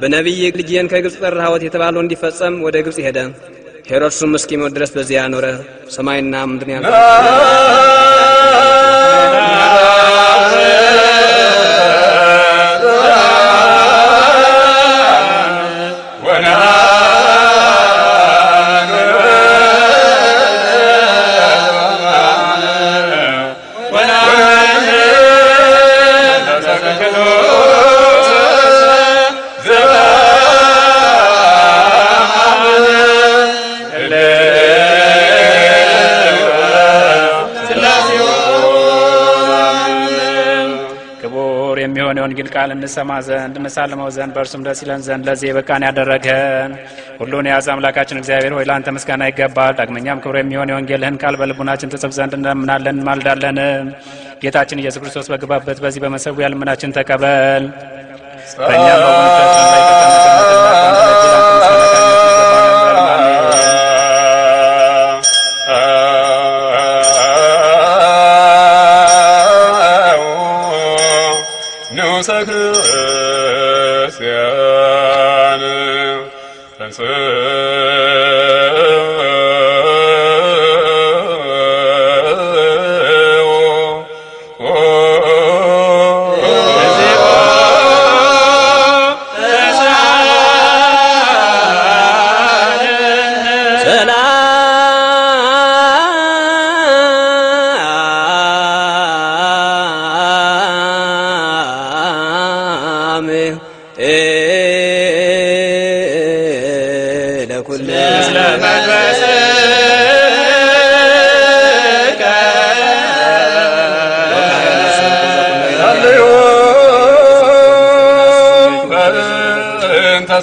[SPEAKER 1] በነቢይ ልጅን ከግብጽ ጠራሁት የተባለው እንዲፈጸም ወደ ግብጽ ሄደ ሄሮድስም እስኪሞት ድረስ በዚያ ኖረ ሰማይና ምድርን ያለ
[SPEAKER 2] ወንጌል ቃል እንሰማ ዘንድ እንሳለመው ዘንድ በእርሱም ደስ ይለን ዘንድ ለዚህ በቃን ያደረገን ሁሉን የያዘ አምላካችን እግዚአብሔር ሆይ ላንተ ምስጋና ይገባል ዳግመኛም ክብር የሚሆን የወንጌልህን ቃል በልቡናችን ትጽፍ ዘንድ እንለምናለን ማልዳለን ጌታችን ኢየሱስ ክርስቶስ በግባበት በዚህ በመሰዊያ ልመናችን ተቀበል በእኛም በወንጌላችን ላይ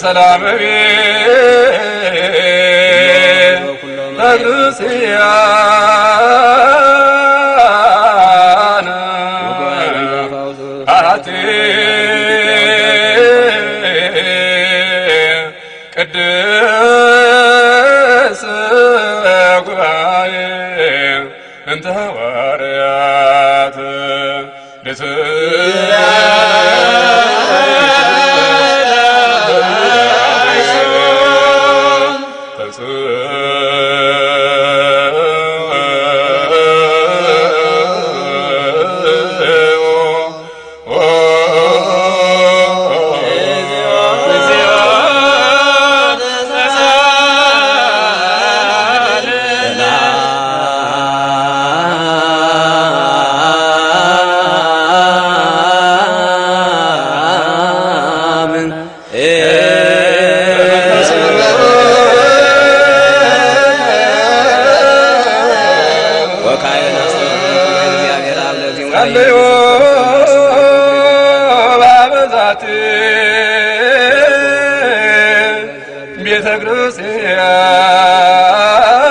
[SPEAKER 3] ሰላም ለክርስቲያን አቲ ቅድስ ጉባኤ እንተ ሐዋርያት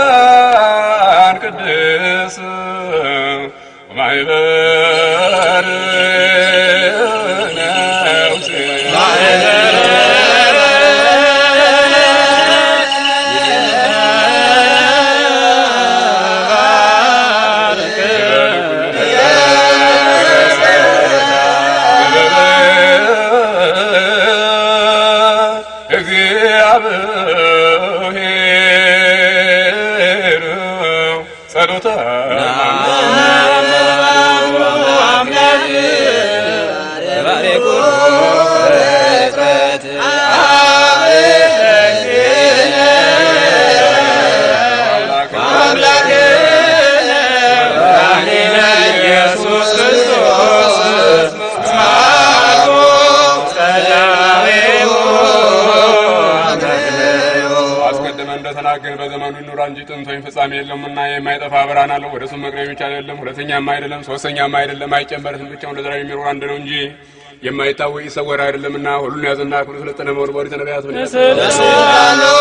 [SPEAKER 3] ቤተክርስቲያን ቅድስ ማይበር ነውስ ፍጻሜ የለምና የማይጠፋ ብርሃን አለው ወደሱ መቅረብ ብቻ አይደለም ሁለተኛም አይደለም ሶስተኛም አይደለም አይጨመርም ብቻውን ለዘላለም የሚኖር አንድ ነው እንጂ የማይታወቅ ይሰወር አይደለምና ሁሉን ያዘና ሁሉ ስለተነ መርቦሪ ተነጋያት ነው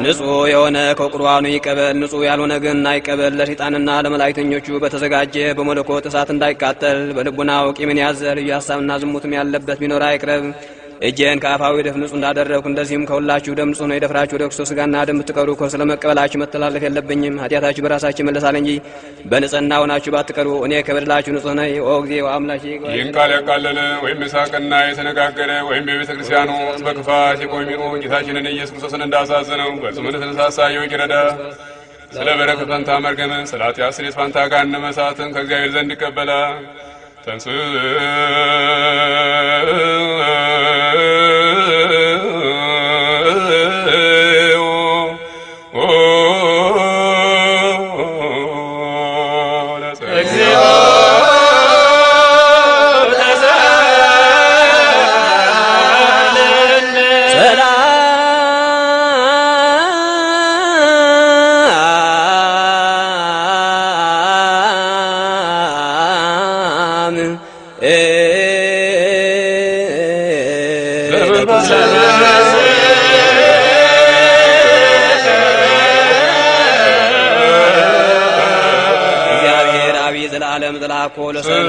[SPEAKER 1] ንጹሕ የሆነ ከቁርባኑ ይቀበል፣ ንጹሕ ያልሆነ ግን አይቀበል። ለሰይጣንና ለመላእክተኞቹ በተዘጋጀ በመለኮት እሳት እንዳይቃጠል በልቡናው ቂምን ያዘ። ልዩ ሐሳብና ዝሙትም ያለበት ቢኖር አይቅረብ። እጄን ከአፋዊ ደፍ ንጹሕ እንዳደረግኩ እንደዚህም ከሁላችሁ ደም ንጹሕ ነው። የደፍራችሁ ወደ ክርስቶስ ሥጋና ደም ብትቀሩ ስለመቀበላችሁ መተላለፍ የለብኝም። ኃጢአታችሁ በራሳችሁ ይመለሳል እንጂ በንጽሕና ሆናችሁ ባትቀሩ እኔ ከበደላችሁ ንጹሕ ነኝ። ኦ ጊዜ አምላኬ
[SPEAKER 3] ይህን ቃል ያቃለለ ወይም የሳቀና የተነጋገረ ወይም በቤተ ክርስቲያኑ ውስጥ በክፋት የቆሚኑ ጌታችንን ኢየሱስ ክርስቶስን እንዳሳዘነው በጽኑ ተነሳሳ ይረዳ። ስለ በረከት ፈንታ መርገምን፣ ስለ ኃጢአት ስርየት ፈንታ ገሃነመ እሳትን ከእግዚአብሔር ዘንድ ይቀበላል። ተንሥእ
[SPEAKER 1] እግዚአብሔር አብ ዘላለም ዘላኮ ለሰሉ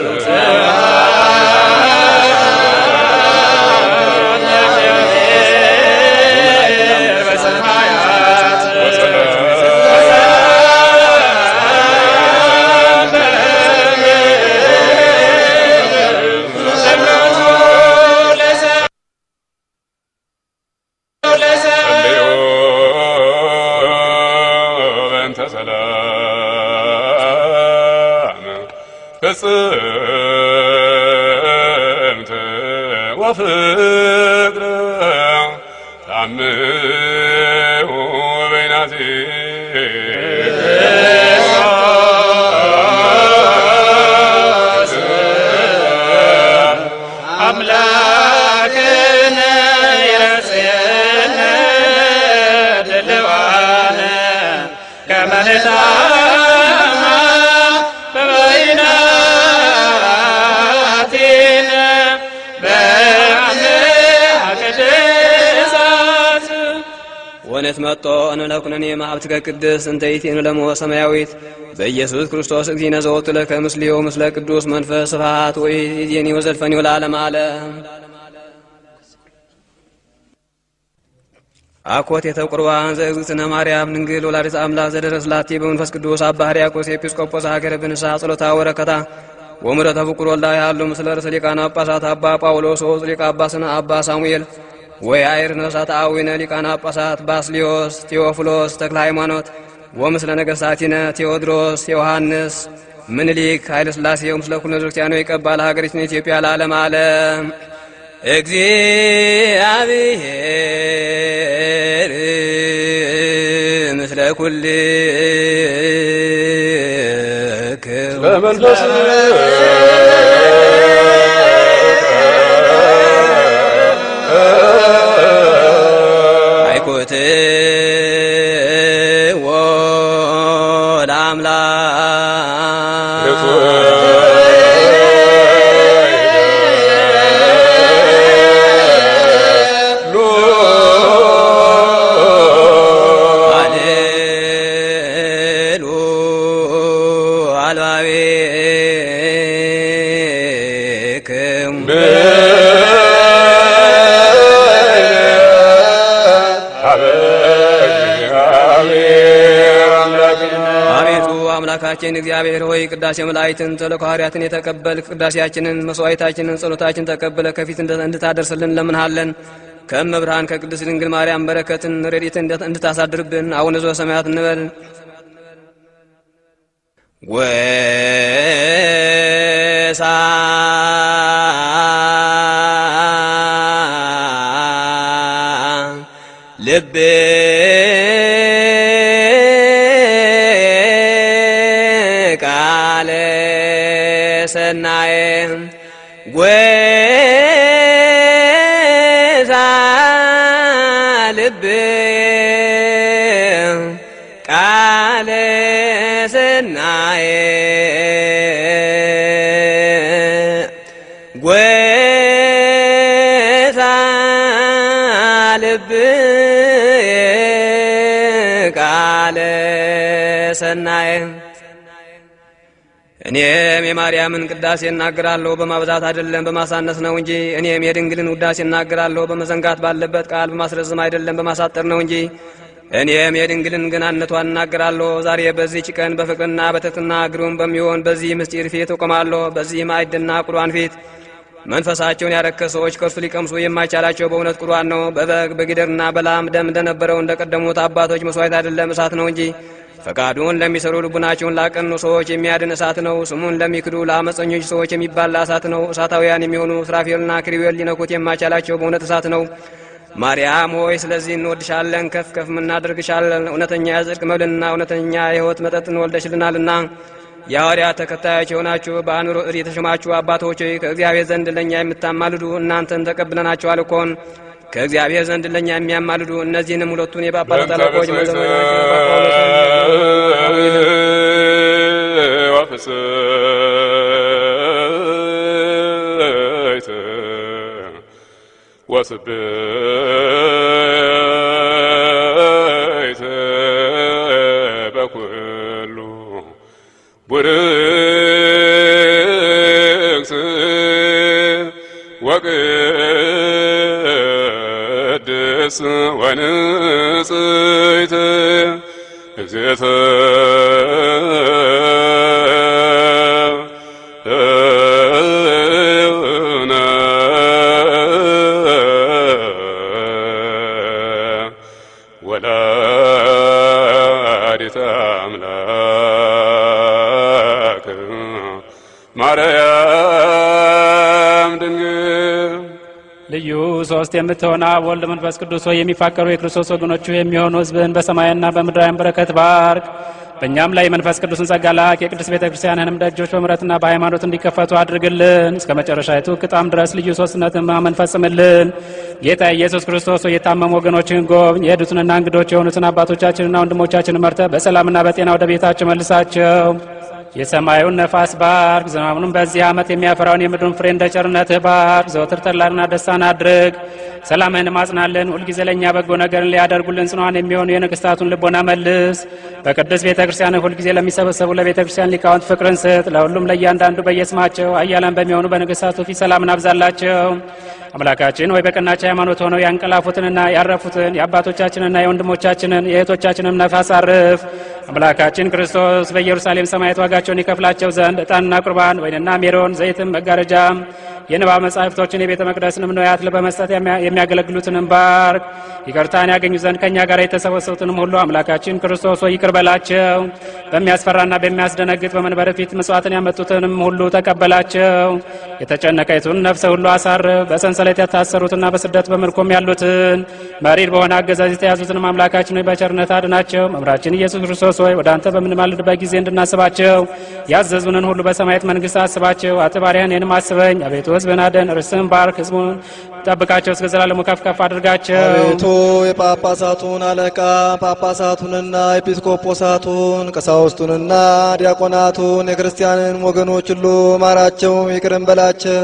[SPEAKER 3] ፍጽምት ወፍቅር ታምሁ በይናቲ
[SPEAKER 5] አምላክነ ይረስየነ ድልዋነ ከመንታ
[SPEAKER 1] ወነት መጥቶ እንለኩነኔ ማብትከ ቅድስ እንተይቲ እንለሞ ሰማያዊት በኢየሱስ ክርስቶስ እግዚእነ ዘወቱ ለከ ምስሌው ምስለ ቅዱስ መንፈስ ስብሐት ወይእዜኒ ወዘልፈኒ ወለዓለመ ዓለም። አኮቴተ ቁርባን ዘእግዝእትነ ማርያም ድንግል ወላዲተ አምላክ ዘደረስላቲ በመንፈስ ቅዱስ አባ ሕርያቆስ ኤጲስቆጶስ ሀገረ ብንሳ ጸሎታ ወረከታ ወምረተ ፍቁር ወልዳ ያሉ ምስለ ርእሰ ሊቃነ ጳጳሳት አባ ጳውሎስ ሊቀ ጳጳስነ አባ ሳሙኤል ወያዕር ነሳት አዊነ ሊቃነ ጳጳሳት ባስልዮስ ቴዎፍሎስ ተክለ ሃይማኖት ወምስለ ነገሥታቲነ ቴዎድሮስ ዮሐንስ ምኒልክ ኃይለ ሥላሴ ወምስለ ኩሉ ክርስቲያኖ ይቀባል ሀገሪቱን ኢትዮጵያ ለዓለመ ዓለም። እግዚአብሔር ምስለ ኩልክሙ
[SPEAKER 3] በመንፈስ
[SPEAKER 1] አይኮት ወለአምላክ አሌሉ አልባቤክሙ አቤቱ አምላካችን እግዚአብሔር ሆይ ቅዳሴ መላእክትን ተልእኮ ሐዋርያትን የተቀበልክ ቅዳሴያችንን መስዋዕታችንን ጸሎታችን ተቀበለ ከፊት እንድታደርስልን ለምንሃለን። ከእመብርሃን ከቅድስት ድንግል ማርያም በረከትን ረድኤትን እንድታሳድርብን አቡነ ዘበሰማያት እንበል። ወሳ ልብ ቃለ ሰናየ ወሳ ልብ ቃለ ሰናየ ወሳ ሰናይ እኔም የማርያምን ቅዳሴ እናገራለሁ በማብዛት አይደለም በማሳነስ ነው እንጂ እኔም የድንግልን ውዳሴ እናገራለሁ በመዘንጋት ባለበት ቃል በማስረዝም አይደለም በማሳጠር ነው እንጂ እኔም የድንግልን ገናነቷን እናገራለሁ ዛሬ በዚህች ቀን በፍቅርና በትሕትና ግሩም በሚሆን በዚህ ምስጢር ፊት እቆማለሁ በዚህ ማዕድና ቁርባን ፊት መንፈሳቸውን ያረከሱ ሰዎች ከእርሱ ሊቀምሱ የማይቻላቸው በእውነት ቁርባን ነው በበግ በጊደርና በላም ደም እንደነበረው እንደቀደሙት አባቶች መስዋዕት አይደለም እሳት ነው እንጂ ፈቃዱን ለሚሰሩ ልቡናቸውን ላቀኑ ሰዎች የሚያድን እሳት ነው ስሙን ለሚክዱ ለአመፀኞች ሰዎች የሚባላ እሳት ነው እሳታውያን የሚሆኑ ሱራፌልና ኪሩቤል ሊነኩት የማይቻላቸው በእውነት እሳት ነው ማርያም ሆይ ስለዚህ እንወድሻለን ከፍ ከፍ እናደርግሻለን እውነተኛ የጽድቅ መብልና እውነተኛ የሕይወት መጠጥን ወልደሽልናልና የሐዋርያት ተከታዮች የሆናችሁ በአእምሮ እድ የተሾማችሁ አባቶች ከእግዚአብሔር ዘንድ ለእኛ የምታማልዱ እናንተን ተቀብለናችኋል እኮን ከእግዚአብሔር ዘንድ ለእኛ የሚያማልዱ እነዚህንም ሁለቱን የጳጳሳት አለቆች
[SPEAKER 3] ወስብእተ በኩሉ ቡርክት ወቅድስ ወንጽሕት እግዝእተ ወላዲተ አምላክ ማርያም ድንግል
[SPEAKER 2] ልዩ ሶስት የምትሆን አብ ወልድ መንፈስ ቅዱስ ሆይ የሚፋቀሩ የክርስቶስ ወገኖቹ የሚሆኑ ሕዝብን በሰማይና በምድራውያን በረከት ባርክ በእኛም ላይ መንፈስ ቅዱስን ጸጋ ላክ የቅድስት ቤተክርስቲያንንም ደጆች በምሕረትና በሃይማኖት እንዲከፈቱ አድርግልን እስከ መጨረሻይቱ ቅጣም ድረስ ልዩ ሶስትነትን ማመን ፈጽምልን ጌታ ኢየሱስ ክርስቶስ ሆይ የታመሙ ወገኖችን ጎብኝ የሄዱትንና እንግዶች የሆኑትን አባቶቻችንና ወንድሞቻችንን መርተህ በሰላምና በጤና ወደ ቤታቸው መልሳቸው የሰማዩን ነፋስ ባርክ ዝናቡንም በዚህ ዓመት የሚያፈራውን የምድሩን ፍሬ እንደ ቸርነትህ ባርክ ዘወትር ተድላንና ደስታን አድርግ ሰላምህን ማጽናልን ሁልጊዜ ለእኛ በጎ ነገርን ሊያደርጉልን ጽኗን የሚሆኑ የነገሥታቱን ልቦና መልስ በቅድስት ቤተክርስቲያን ሁልጊዜ ለሚሰበሰቡ ለቤተክርስቲያን ሊቃውንት ፍቅርን ስጥ ለሁሉም ለእያንዳንዱ በየስማቸው ኃያላን በሚሆኑ በነገሥታቱ ፊት ሰላምን አብዛላቸው አምላካችን ወይ በቀናች ሃይማኖት ሆነው ያንቀላፉትንና ያረፉትን የአባቶቻችንና የወንድሞቻችንን የእህቶቻችንን ነፍስ አርፍ አምላካችን ክርስቶስ በኢየሩሳሌም ሰማያት ዋጋቸውን ይከፍላቸው ዘንድ ዕጣንና ቁርባን ወይንና ሜሮን ዘይትም መጋረጃም የንባብ መጻሕፍቶችን የቤተ መቅደስንም ንዋያት በመስጠት የሚያገለግሉትንም ባርክ ይቅርታን ያገኙ ዘንድ ከእኛ ጋር የተሰበሰቡትንም ሁሉ አምላካችን ክርስቶስ ሆይ ይቅር በላቸው በሚያስፈራና በሚያስደነግጥ በመንበር ፊት መስዋዕትን ያመጡትንም ሁሉ ተቀበላቸው የተጨነቀይቱን ነፍሰ ሁሉ አሳርፍ በሰንሰለት የታሰሩትና በስደት በምርኮም ያሉትን መሪር በሆነ አገዛዝ የተያዙትንም አምላካችን ሆይ በቸርነት አድናቸው መምራችን ኢየሱስ ክርስቶስ ሆይ ወደ አንተ በምንማልድበት ጊዜ እንድናስባቸው ያዘዙንን ሁሉ በሰማያት መንግሥት አስባቸው አትባሪያን የንም አስበኝ አቤቱ ሕዝብን አድን ርስትን ባርክ ሕዝቡን ጠብቃቸው እስከ ዘላለሙ ከፍ ከፍ አድርጋቸው
[SPEAKER 4] አቤቱ የጳጳሳቱን አለቃ ጳጳሳቱንና ኤጲስቆጶሳቱን ቀሳውስቱንና ዲያቆናቱን የክርስቲያንን ወገኖች ሁሉ ማራቸው ይቅርም በላቸው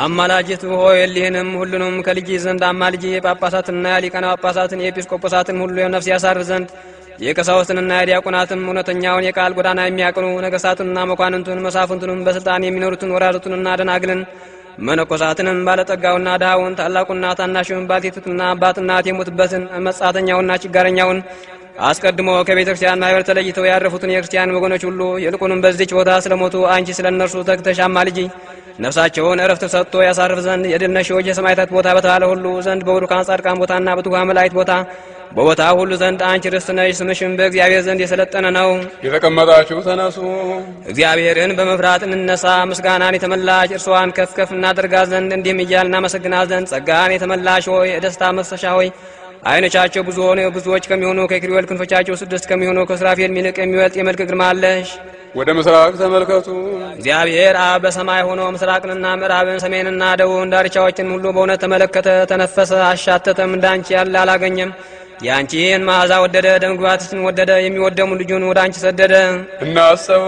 [SPEAKER 1] አማላጅቱ ሆይ እሊህንም ሁሉንም ከልጅ ዘንድ አማልጅ የጳጳሳትና የሊቃነ ጳጳሳትን የኤጲስቆጶሳትን ሁሉ ነፍስ ያሳርፍ ዘንድ የቀሳውስትንና የዲያቆናትም እውነተኛውን የቃል ጎዳና የሚያቅኑ ነገሥታቱንና መኳንንቱን መሳፍንቱንም በስልጣን የሚኖሩትን ወራዶቱንና ደናግልን መነኮሳትንም ባለጠጋውና ድሃውን ታላቁና ታናሹን ባልቴቱና አባትና የሞቱበትን መጻተኛውና ችጋረኛውን አስቀድሞ ከቤተክርስቲያን ማህበር ተለይተው ያረፉትን የክርስቲያን ወገኖች ሁሉ ይልቁንም በዚህች ቦታ ስለሞቱ አንቺ ስለነርሱ ተግተሽ አማልጂ ነፍሳቸውን እረፍት ሰጥቶ ያሳርፍ ዘንድ የድል ነሺዎች የሰማዕታት ቦታ በተባለ ሁሉ ዘንድ በቡሩካን ጻድቃን ቦታና በትጉሃን መላእክት ቦታ በቦታ ሁሉ ዘንድ አንቺ ርስት ነሽ ስምሽም በእግዚአብሔር ዘንድ የሰለጠነ ነው
[SPEAKER 3] የተቀመጣችሁ ተነሱ
[SPEAKER 1] እግዚአብሔርን በመፍራት እንነሳ ምስጋናን የተመላሽ እርሷን ከፍ ከፍ እናደርጋት ዘንድ እንዲህም እያልን እናመሰግናት ዘንድ ጸጋን የተመላሽ ሆይ የደስታ መፍሰሻ ሆይ አይኖቻቸው ብዙ ሆነ ብዙዎች ከሚሆኑ ከኪሩቤል ክንፎቻቸው 6 ከሚሆኑ ከሱራፌል ሚልቅ የሚወልጥ የመልክ ግርማ አለሽ
[SPEAKER 3] ወደ ምስራቅ ተመልከቱ
[SPEAKER 1] እግዚአብሔር አብ በሰማይ ሆኖ ምስራቅንና ምዕራብን ሰሜንና ደቡብን ዳርቻዎችን ሁሉ በእውነት ተመለከተ ተነፈሰ አሻተተም እንዳንቺ ያለ አላገኘም ያንቺን መዓዛ ወደደ ደምግባትሽን ወደደ የሚወደሙ ልጁን ወደ አንቺ ሰደደ
[SPEAKER 3] እናሰው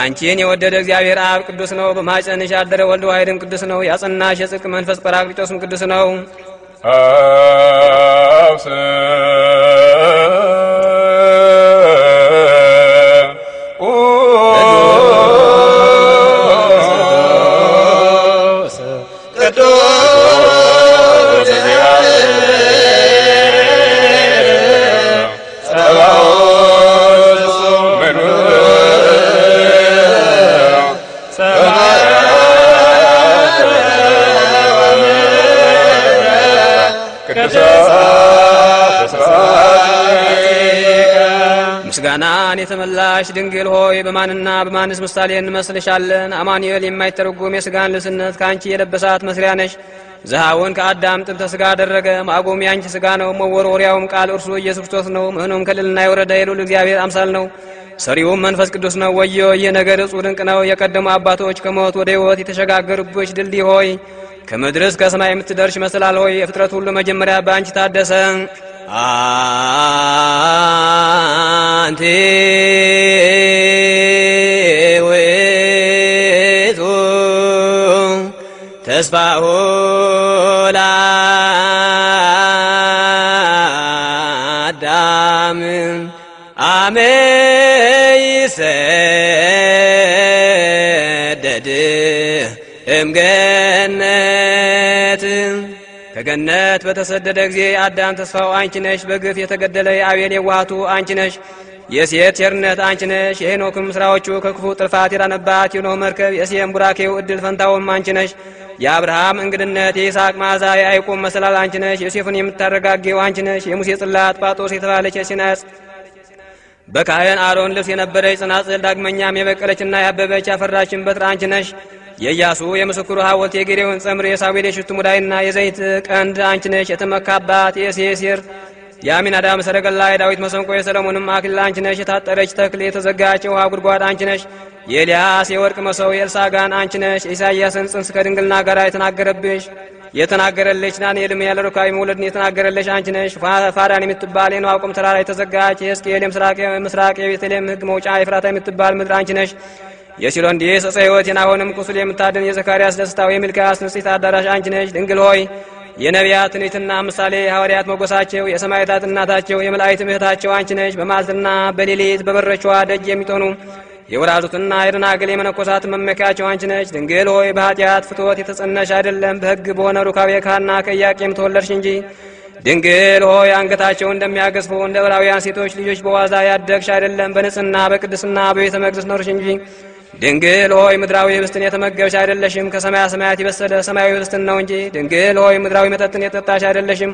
[SPEAKER 1] አንቺን የወደደ እግዚአብሔር አብ ቅዱስ ነው በማኅፀንሽ ያደረ ወልድ ዋሕድም ቅዱስ ነው ያጸናሽ የጽድቅ መንፈስ ጰራቅሊጦስም ቅዱስ ነው ጸጋን የተመላሽ ድንግል ሆይ በማንና በማንስ ምሳሌ እንመስልሻለን? አማኑኤል የማይተረጎም የሥጋን ልብስነት ከአንቺ የለበሳት መስሪያ ነሽ። ዘሃውን ከአዳም ጥንተ ሥጋ አደረገ። ማጎም ያንቺ ሥጋ ነው። መወርወሪያውም ቃል እርሱ ኢየሱስ ክርስቶስ ነው። ምኅኑም ከልልና የወረደ የልዑል እግዚአብሔር አምሳል ነው። ሰሪውም መንፈስ ቅዱስ ነው። ወዮ ይህ ነገር እጹ ድንቅ ነው። የቀደሙ አባቶች ከሞት ወደ ሕይወት የተሸጋገሩብሽ ድልድይ ሆይ ከምድር እስከ ሰማይ የምትደርሽ መሰላል ሆይ የፍጥረት ሁሉ መጀመሪያ በአንቺ ታደሰ። አንቲ ውእቱ ተስፋሁ ለአዳም አመ ይሰደድ እምገነት። ከገነት በተሰደደ ጊዜ አዳም ተስፋው አንቺ ነሽ። በግፍ የተገደለ የአቤል የዋሃቱ አንቺ ነሽ። የሴት ቸርነት አንቺ ነሽ። የሄኖክም ስራዎቹ ከክፉ ጥልፋት የዳነባት የኖህ መርከብ የሴም ቡራኬው እድል ፈንታውም አንቺ ነሽ። የአብርሃም እንግድነት የይስሐቅ መዓዛ የያዕቆብ መሰላል አንቺ ነሽ። ዮሴፍን የምታረጋጌው አንቺ ነሽ። የሙሴ ጽላት ጳጦስ የተባለች የሲናጽ በካህን አሮን ልብስ የነበረች ጽናጽል ዳግመኛም የበቀለችና ያበበች ያፈራችን በትር አንቺ ነሽ። የኢያሱ የምስክሩ ሐውልት የጌዴዎን ጸምር የሳሙኤል የሽቱ ሙዳይና የዘይት ቀንድ አንቺ ነሽ። የተመካባት የእሴር የአሚናዳብ ሰረገላ የዳዊት መሰንቆ የሰለሞንም አክሊል አንቺ ነሽ። የታጠረች ተክል የተዘጋች የውሃ ጉድጓድ አንቺ ነሽ። የኤልያስ የወርቅ መሰው የኤልሳጋን አንቺ ነሽ። የኢሳይያስን ጽንስ ከድንግልና ጋር የተናገረብሽ የተናገረልሽ ዳንኤልም ያለ ሩካቤ መውለድን የተናገረልሽ አንቺ ነሽ። ፋራን የምትባል የነዋቆም ተራራ የተዘጋች የሕዝቅኤል ምስራቅ የቤተልሔም ሕግ መውጫ የፍራታ የምትባል ምድር አንቺ ነሽ። የሲሎንዲስ ዕፀ ሕይወት የናሆንም ቁስል የምታድን የዘካርያስ ደስታው የሚልክያስ ንጽሕት አዳራሽ አንቺ ነሽ። ድንግል ሆይ የነቢያት ትንቢትና ምሳሌ የሐዋርያት ሞገሳቸው የሰማዕታት እናታቸው የመላእክት እህታቸው አንቺ ነሽ። በመዓልትና በሌሊት በበረቿ ደጅ የሚጦኑ የወራዙትና የደናግል የመነኮሳት መመኪያቸው አንቺ ነሽ። ድንግል ሆይ በኃጢአት ፍትወት የተጸነሽ አይደለም በሕግ በሆነ ሩካቤ ከሐና ከኢያቄም ተወለድሽ እንጂ። ድንግል ሆይ አንገታቸው እንደሚያገዝፉ እንደ ዕብራውያን ሴቶች ልጆች በዋዛ ያደግሽ አይደለም በንጽሕና በቅድስና በቤተ መቅደስ ኖርሽ እንጂ። ድንግል ሆይ ምድራዊ ህብስትን የተመገብሽ አይደለሽም ከሰማያ ሰማያት የበሰለ ሰማያዊ ህብስትን ነው እንጂ። ድንግል ሆይ ምድራዊ መጠጥን የጠጣሽ አይደለሽም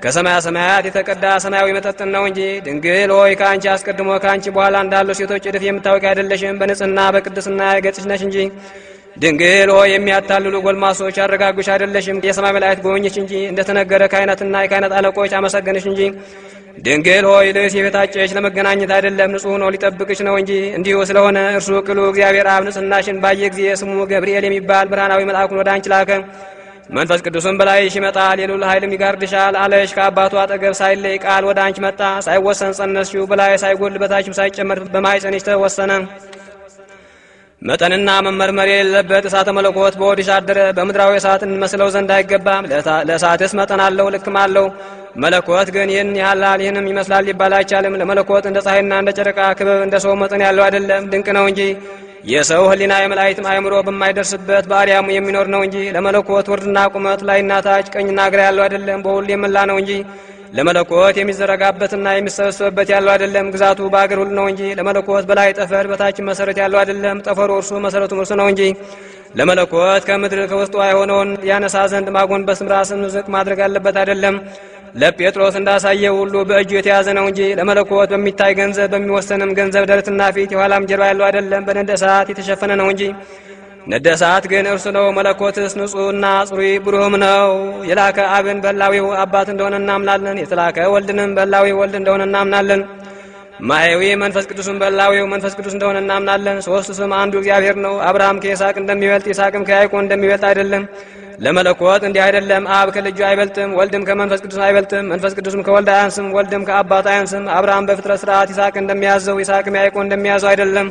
[SPEAKER 1] ከሰማያ ሰማያት የተቀዳ ሰማያዊ መጠጥን ነው እንጂ። ድንግል ሆይ ከአንቺ አስቀድሞ ከአንቺ በኋላ እንዳሉ ሴቶች እድፍ የምታውቂ አይደለሽም በንጽሕና በቅድስና ያጌጥሽ ነሽ እንጂ። ድንግል ሆይ የሚያታልሉ ጎልማሶች ያረጋጉሽ አይደለሽም የሰማይ መላእክት ጎበኘሽ እንጂ። እንደተነገረ ካህናትና የካህናት አለቆች አመሰገንሽ እንጂ። ድንግል ሆይ ልብስ የቤታጨሽ ለመገናኘት አይደለም ንጹሕ ነው ሊጠብቅሽ ነው እንጂ። እንዲሁ ስለሆነ እርሱ ቅሉ እግዚአብሔር አብ ንጽሕናሽን ባየ ጊዜ ስሙ ገብርኤል የሚባል ብርሃናዊ መልአኩን ወደ አንቺ ላከ። መንፈስ ቅዱስም በላይሽ ይመጣል የልዑል ኃይልም ይጋርድሻል አለሽ። ከአባቱ አጠገብ ሳይለይ ቃል ወደ አንቺ መጣ። ሳይወሰን ጸነስሽው በላይ ሳይጎል በታችም ሳይጨመር በማኅፀንሽ ተወሰነ። መጠንና መመርመር የሌለበት እሳተ መለኮት በሆድሽ አደረ። በምድራዊ እሳት እንመስለው ዘንድ አይገባም። ለእሳትስ መጠን አለው ልክም አለው። መለኮት ግን ይህን ያህላል ይህንም ይመስላል ሊባል አይቻልም። ለመለኮት እንደ ፀሐይና እንደ ጨረቃ ክበብ እንደ ሰው መጠን ያለው አይደለም ድንቅ ነው እንጂ። የሰው ሕሊና የመላእክትም አእምሮ በማይደርስበት በአርያሙ የሚኖር ነው እንጂ። ለመለኮት ወርድና ቁመት ላይና ታች ቀኝና ግራ ያለው አይደለም በሁሉ የመላ ነው እንጂ። ለመለኮት የሚዘረጋበትና የሚሰበሰብበት ያለው አይደለም ግዛቱ በአገር ሁሉ ነው እንጂ። ለመለኮት በላይ ጠፈር በታች መሰረት ያለው አይደለም ጠፈሩ እርሱ መሰረቱ እርሱ ነው እንጂ። ለመለኮት ከምድር ከውስጧ የሆነውን ያነሳ ዘንድ ማጎንበስም ራስን ዝቅ ማድረግ አለበት አይደለም። ለጴጥሮስ እንዳሳየው ሁሉ በእጁ የተያዘ ነው እንጂ። ለመለኮት በሚታይ ገንዘብ በሚወሰንም ገንዘብ ደረትና ፊት የኋላም ጀርባ ያለው አይደለም በነደ እሳት የተሸፈነ ነው እንጂ። ነደ እሳት ግን እርሱ ነው። መለኮትስ ንጹሕና ጽሩይ ብሩህም ነው። የላከ አብን በላዊው አባት እንደሆነ እናምናለን። የተላከ ወልድንም በላዊው ወልድ እንደሆነ እናምናለን። ማህያዊ መንፈስ ቅዱስም በላዊው መንፈስ ቅዱስ እንደሆነ እናምናለን። ሦስቱ ስም አንዱ እግዚአብሔር ነው። አብርሃም ከይስሐቅ እንደሚበልጥ ይስሐቅም ከያዕቆብ እንደሚበልጥ አይደለም። ለመለኮት እንዲህ አይደለም። አብ ከልጁ አይበልጥም፣ ወልድም ከመንፈስ ቅዱስ አይበልጥም፣ መንፈስ ቅዱስም ከወልድ አያንስም፣ ወልድም ከአባት አያንስም። አብርሃም በፍጥረት ሥርዓት ይስሐቅ እንደሚያዘው ይስሐቅም ያዕቆብ እንደሚያዘው አይደለም።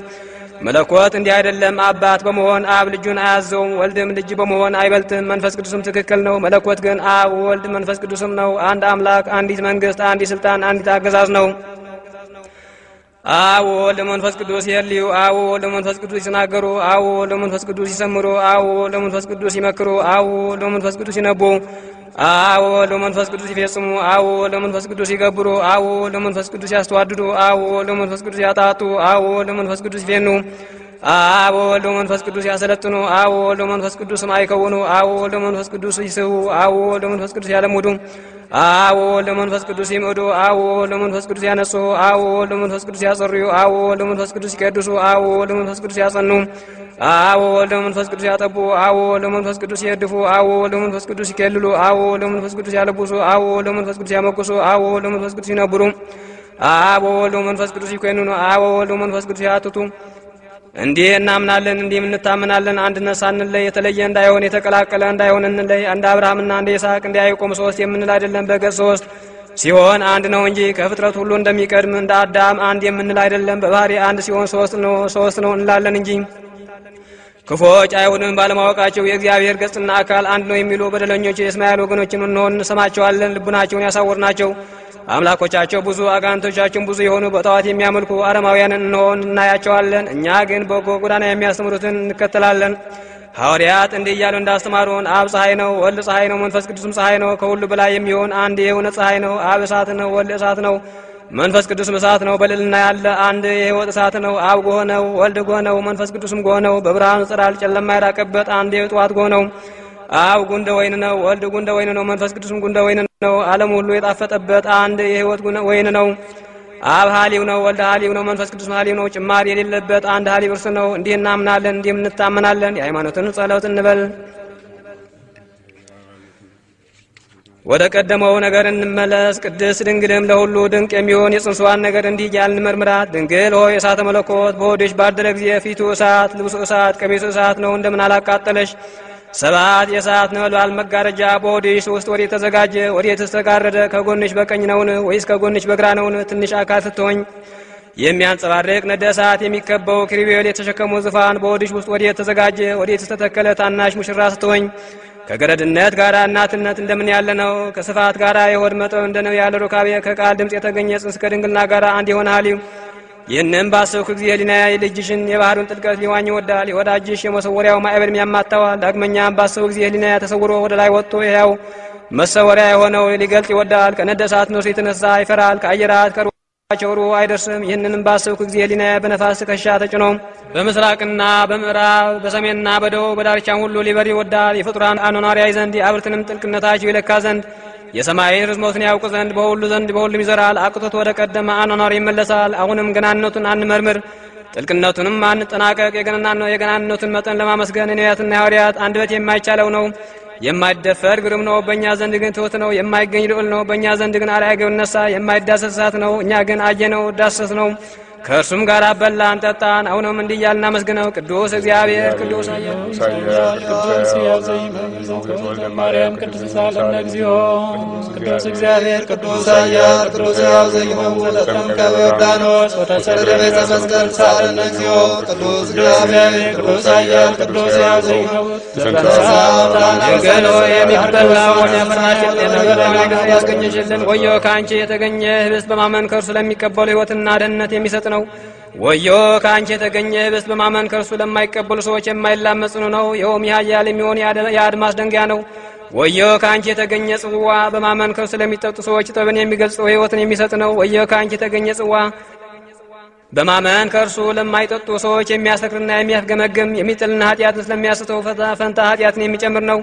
[SPEAKER 1] መለኮት እንዲህ አይደለም። አባት በመሆን አብ ልጁን አያዘውም፣ ወልድም ልጅ በመሆን አይበልጥም። መንፈስ ቅዱስም ትክክል ነው። መለኮት ግን አብ ወልድ መንፈስ ቅዱስም ነው። አንድ አምላክ፣ አንዲት መንግስት፣ አንዲት ስልጣን፣ አንዲት አገዛዝ ነው። አብ ወልድ መንፈስ ቅዱስ የልዩ አብ ወልድ መንፈስ ቅዱስ ይናገሩ፣ አብ ወልድ መንፈስ ቅዱስ ይሰምሩ፣ አብ ወልድ መንፈስ ቅዱስ ይመክሩ፣ አብ ወልድ መንፈስ ቅዱስ ይነቡ፣ አብ ወልድ መንፈስ ቅዱስ ይፈጽሙ፣ አብ ወልድ መንፈስ ቅዱስ ይገብሩ፣ አብ ወልድ መንፈስ ቅዱስ ያስተዋድዱ፣ አብ ወልድ መንፈስ ቅዱስ ያጣጡ፣ አብ ወልድ መንፈስ ቅዱስ ይፌኑ፣ አብ ወልድ መንፈስ ቅዱስ ያሰለጥኑ፣ አብ ወልድ መንፈስ ቅዱስ አይከውኑ፣ አብ ወልድ መንፈስ ቅዱስ ይስቡ፣ አብ ወልድ መንፈስ ቅዱስ ያለሙዱ፣ አዎ ለመንፈስ ቅዱስ ይምዱ አዎ ለመንፈስ ቅዱስ ያነጹ አዎ ለመንፈስ ቅዱስ ያጸርዩ አዎ ለመንፈስ ቅዱስ ይቀድሱ አዎ ለመንፈስ ቅዱስ ያጸኑ አዎ ለመንፈስ ቅዱስ ያጠቡ አዎ ለመንፈስ ቅዱስ ይደፉ አዎ ለመንፈስ ቅዱስ ይከልሉ አዎ ለመንፈስ ቅዱስ ያለብሱ አዎ ለመንፈስ ቅዱስ ያመቁሱ አዎ ለመንፈስ ቅዱስ ይነብሩ አዎ ለመንፈስ ቅዱስ ይኮንኑ አዎ ለመንፈስ ቅዱስ ያትቱ እንዲህ እናምናለን እንዲህ እንታመናለን አንድነት ሳንለይ የተለየ እንዳይሆን የተቀላቀለ እንዳይሆን እንለይ እንደ አብርሃምና እንደ ይስሐቅ እንደ ያዕቆብ ሶስት የምንል አይደለም በገጽ ሶስት ሲሆን አንድ ነው እንጂ ከፍጥረት ሁሉ እንደሚቀድም እንደ አዳም አንድ የምንል አይደለም በባህሪ አንድ ሲሆን ሶስት ነው እንላለን እንጂ ክፎች አይሁድን ባለማወቃቸው የእግዚአብሔር ገጽና አካል አንድ ነው የሚሉ በደለኞች የእስማኤል ወገኖችን እንሆን እንሰማቸዋለን ልቡናቸውን ያሳወርናቸው አምላኮቻቸው ብዙ አጋንንቶቻቸው ብዙ የሆኑ በጣዖት የሚያመልኩ አረማውያንን እንሆን እናያቸዋለን እኛ ግን በጎ ጎዳና የሚያስተምሩትን እንከተላለን ሐዋርያት እንዲህ እያሉ እንዳስተማሩን አብ ፀሐይ ነው ወልድ ፀሐይ ነው መንፈስ ቅዱስም ፀሐይ ነው ከሁሉ በላይ የሚሆን አንድ የሆነ ፀሐይ ነው አብ እሳት ነው ወልድ እሳት ነው መንፈስ ቅዱስም እሳት ነው በልልና ያለ አንድ የሕይወት እሳት ነው አብ ጎህ ነው ወልድ ጎህ ነው መንፈስ ቅዱስም ጎህ ነው በብርሃኑ ጽላል ጨለማ የራቀበት አንድ የጠዋት ጎህ ነው አብ ጉንደ ወይን ነው ወልድ ጉንደ ወይን ነው መንፈስ ቅዱስም ጉንደ ወይን ነው ዓለም ሁሉ የጣፈጠበት አንድ የሕይወት ወይን ነው አብ ሐሊው ነው ወልድ ሐሊው ነው መንፈስ ቅዱስ ሐሊው ነው ጭማሪ የሌለበት አንድ ሐሊው እርሱ ነው እንዲህ እናምናለን እንዲህ እንታመናለን የሃይማኖትን ጸሎት እንበል ወደ ቀደመው ነገር እንመለስ ቅድስት ድንግልም ለሁሉ ድንቅ የሚሆን የጽንሷን ነገር እንዲህ እያልን መርምራት ድንግል ሆይ እሳተ መለኮት በሆድሽ ባደረ ጊዜ ፊቱ እሳት ልብሱ እሳት ቀሚሱ እሳት ነው እንደምን አላቃጠለሽ ሰባት የእሳት ነበልባል መጋረጃ በሆድሽ ውስጥ ወዴት ተዘጋጀ ወዴትስ ተጋረደ ከጎንሽ በቀኝ ነውን ወይስ ከጎንሽ በግራ ነውን ትንሽ አካል ስትሆኝ የሚያንጸባርቅ ነደ እሳት የሚከበው ኪሩቤል የተሸከመው ዙፋን በሆድሽ ውስጥ ወዴት ተዘጋጀ ወዴትስ ተተከለ ታናሽ ሙሽራ ስትሆኝ ከገረድነት ጋራ እናትነት እንደምን ያለ ነው ከስፋት ጋራ የሆድ መጠን እንደነው ያለ ሩካቤ ከቃል ድምጽ የተገኘ ጽንስ ከድንግልና ጋራ አንድ የሆነ ሐሊው ይህንም ባሰብኩ ጊዜ ሕሊናዬ ልጅሽን የባህሩን ጥልቀት ሊዋኝ ይወዳል የወዳጅሽ የመሰወሪያው ማዕበል ያማታዋል ዳግመኛም ባሰብኩ ጊዜ ሕሊናዬ ተሰውሮ ወደ ላይ ወጥቶ ያው መሰወሪያ የሆነው ሊገልጥ ይወዳል ከነደ እሳት ነው የተነሳ ይፈራል ከአየራት ከሩዋቸው አይደርስም ይህንንም ባሰብኩ ጊዜ ሕሊናዬ በነፋስ ከሻ ተጭኖ በምስራቅና በምዕራብ በሰሜንና በደቡብ በዳርቻም ሁሉ ሊበር ይወዳል የፍጡራን አኗኗሪ ያይ ዘንድ የአብርትንም ጥልቅነታቸው ይለካ ዘንድ የሰማይን ርዝመቱን ያውቅ ዘንድ በሁሉ ዘንድ በሁሉም ይዘራል አቅቶት ወደ ቀደመ አኗኗሪ ይመለሳል አሁንም ገናንነቱን አንመርምር ጥልቅነቱንም አንጠናቀቅ የገናንነቱን መጠን ለማመስገን ነቢያትና ሐዋርያት አንደበት የማይቻለው ነው የማይደፈር ግሩም ነው በእኛ ዘንድ ግን ትሑት ነው የማይገኝ ልዑል ነው በእኛ ዘንድ ግን አርአያ ነሳ የማይዳሰስ እሳት ነው እኛ ግን አየነው ዳሰስ ነው ከእርሱም ጋር በላን ጠጣን አሁንም እንዲህ እያልን እናመስግነው ቅዱስ እግዚአብሔር ቅዱስ
[SPEAKER 5] ቅዱስ ያዘኝ ማርያም ቅዱስ ሳለነ እግዚኦ ቅዱስ እግዚአብሔር ቅዱስ አያር ቅዱስ ያዘኝ ወተጠምቀ በዮርዳኖስ ወተሰቅለ በዕፀ መስቀል ሳለነ እግዚኦ ቅዱስ እግዚአብሔር ቅዱስ አያር ቅዱስ ያዘኝ
[SPEAKER 1] ድንግል ሆይ የሚበላውን ያፈራሽን የነገር ያስገኘሽልን ወዮ ከአንቺ የተገኘ ህብስት በማመን ከእርሱ ለሚቀበሉ ሕይወትና ደህንነት የሚሰጥ ነው ወዮ ከአንቺ የተገኘ ህብስት በማመን ከእርሱ ለማይቀበሉ ሰዎች የማይላመጽ ነው ይኸውም ያያል የሚሆን የአድማስ ደንጊያ ነው ወዮ ከአንቺ የተገኘ ጽዋ በማመን ከእርሱ ለሚጠጡ ሰዎች ጥበብን የሚገልጽ ሕይወትን የሚሰጥ ነው ወዮ ከአንቺ የተገኘ ጽዋ በማመን ከእርሱ ለማይጠጡ ሰዎች የሚያሰክርና የሚያፍገመግም የሚጥልና ኃጢአትን ስለሚያስተው ፈንታ ኃጢአትን የሚጨምር ነው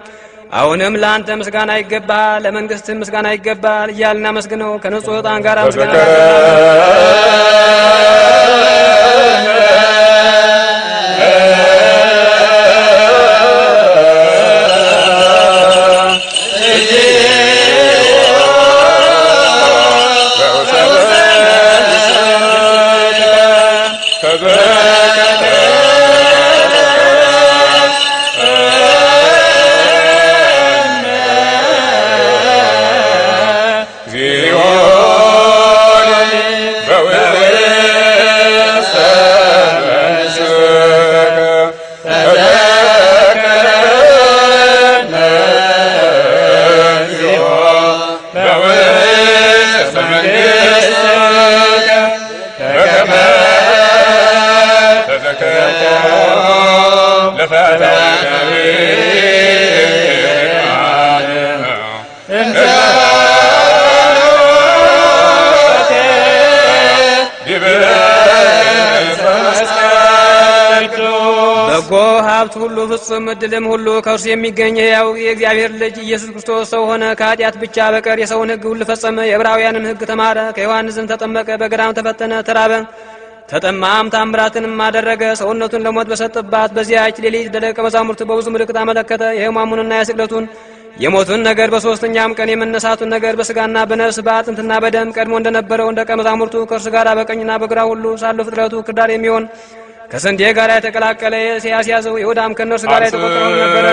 [SPEAKER 1] አሁንም ለአንተ ምስጋና ይገባል ለመንግስት ምስጋና ይገባል እያልን እናመስግነው ከንጹህ ዕጣን ጋር ምስጋና ፍጹም እድልም ሁሉ ከእርሱ የሚገኝ ሕያው የእግዚአብሔር ልጅ ኢየሱስ ክርስቶስ ሰው ሆነ። ከኃጢአት ብቻ በቀር የሰውን ሕግ ሁሉ ፈጸመ። የዕብራውያንን ሕግ ተማረ። ከዮሐንስም ተጠመቀ። በገዳም ተፈተነ፣ ተራበ፣ ተጠማም። ታምራትንም አደረገ። ሰውነቱን ለሞት በሰጠባት በዚያች ሌሊት ለደቀ መዛሙርቱ በብዙ ምልክት አመለከተ። የሕማሙንና የስቅለቱን የሞቱን ነገር በሶስተኛም ቀን የመነሳቱን ነገር በስጋና በነፍስ በአጥንትና በደም ቀድሞ እንደነበረው ደቀ መዛሙርቱ ከእርሱ ጋር በቀኝና በግራ ሁሉ ሳሉ ፍጥረቱ ክዳር የሚሆን ከስንዴ ጋር የተቀላቀለ ሲያስያዘው ይሁዳም ከእነርሱ ጋር የተቆጠረው ነበረ።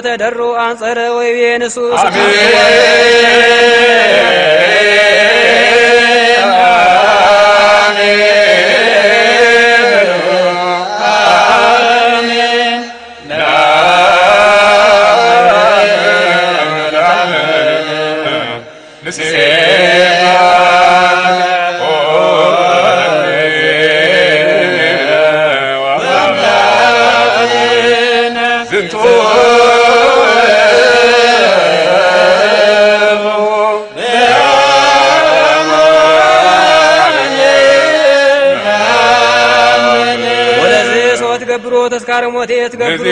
[SPEAKER 1] ተደሩ አንጸረ ወይቤንሱ ተስካረ ሞቴ ትገብሩ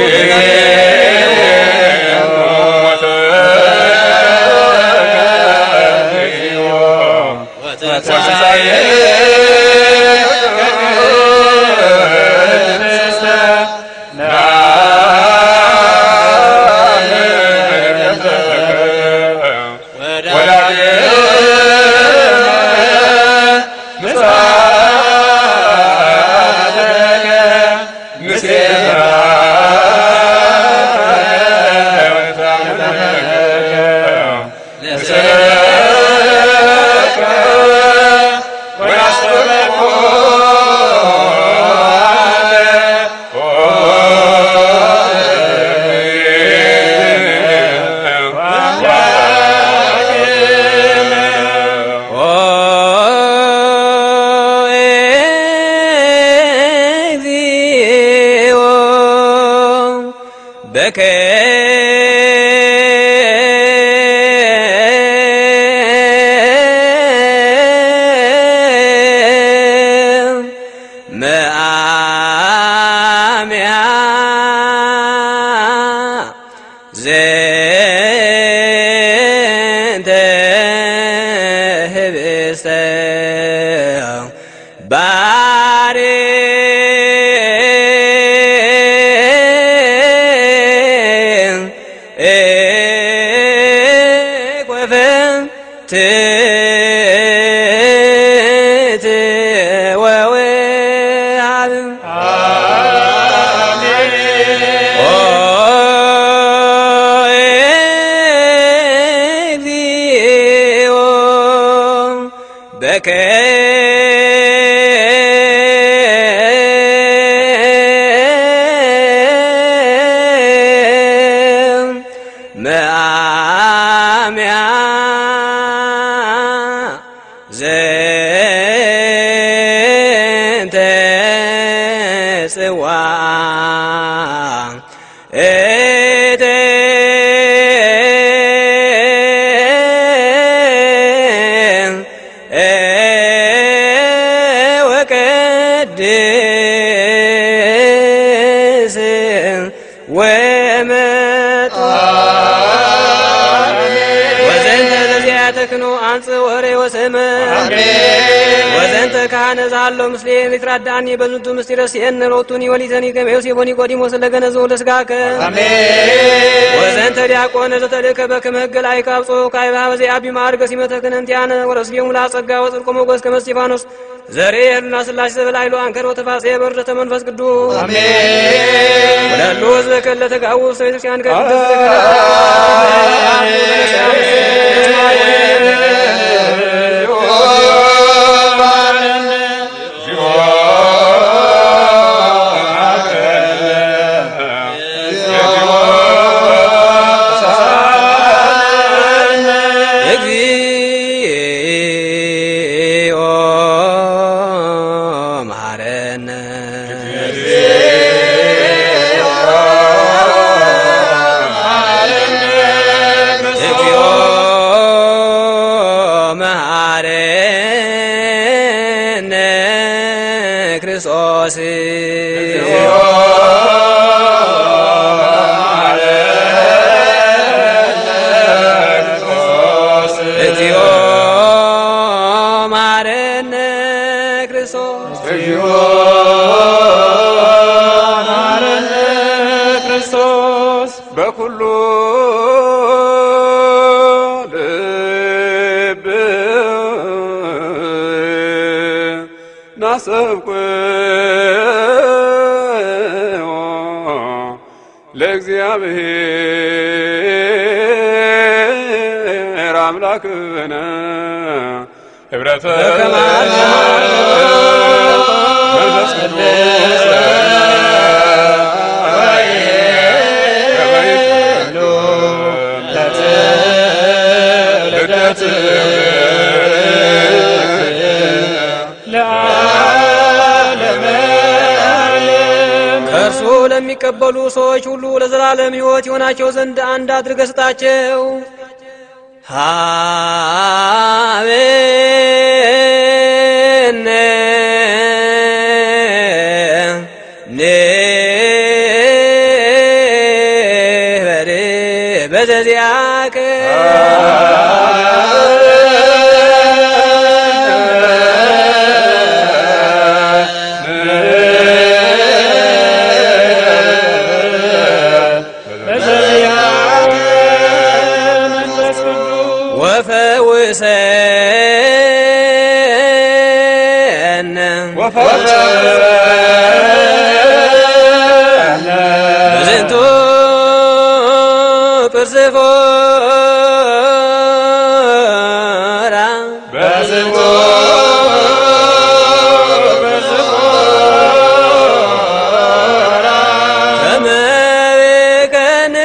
[SPEAKER 6] Hey
[SPEAKER 1] ይመጡ ወዘንተ ለዚያ ተክኖ አንጽ ወሬ ወሰመ ወዘንተ ካህነ ዛሎ ምስሌ ሊትራዳኒ በዝንቱ ምስጢረ ሲእነ ሎቱኒ ወሊተኒ ከመዮስ የቦኒ ቆዲሞስ ለገነዘው ለስጋከ ወዘንተ ዲያቆነ ዘተልከ በከመ ሕገ ላይከ አብጾ ካይባ በዚያ አቢ ማርገ ሲመተ ክነንቲያነ ወረስቢሙ ላጸጋ ወጽድቆ ሞገስ ከመ እስጢፋኖስ ዘሬ የሉና ስላሽ ዘበላይሎ አንከሮ ተፋጼ በርደተ መንፈስ ቅዱስ አሜን ወላሉ ዘከለ ተጋው ሰይጣን ከቅዱስ
[SPEAKER 3] በኩሉ ልብ ናሰብኩ ለእግዚአብሔር አምላክነ ህብረተ መንፈስ ቅዱስ
[SPEAKER 1] ከእርሱ ለሚቀበሉ ሰዎች ሁሉ ለዘላለም ሕይወት ይሆናቸው ዘንድ አንድ አድርገህ ስጣቸው። አሜን በዘዚያከ በዝንቱ ጵርስፎራ ከመቤከነ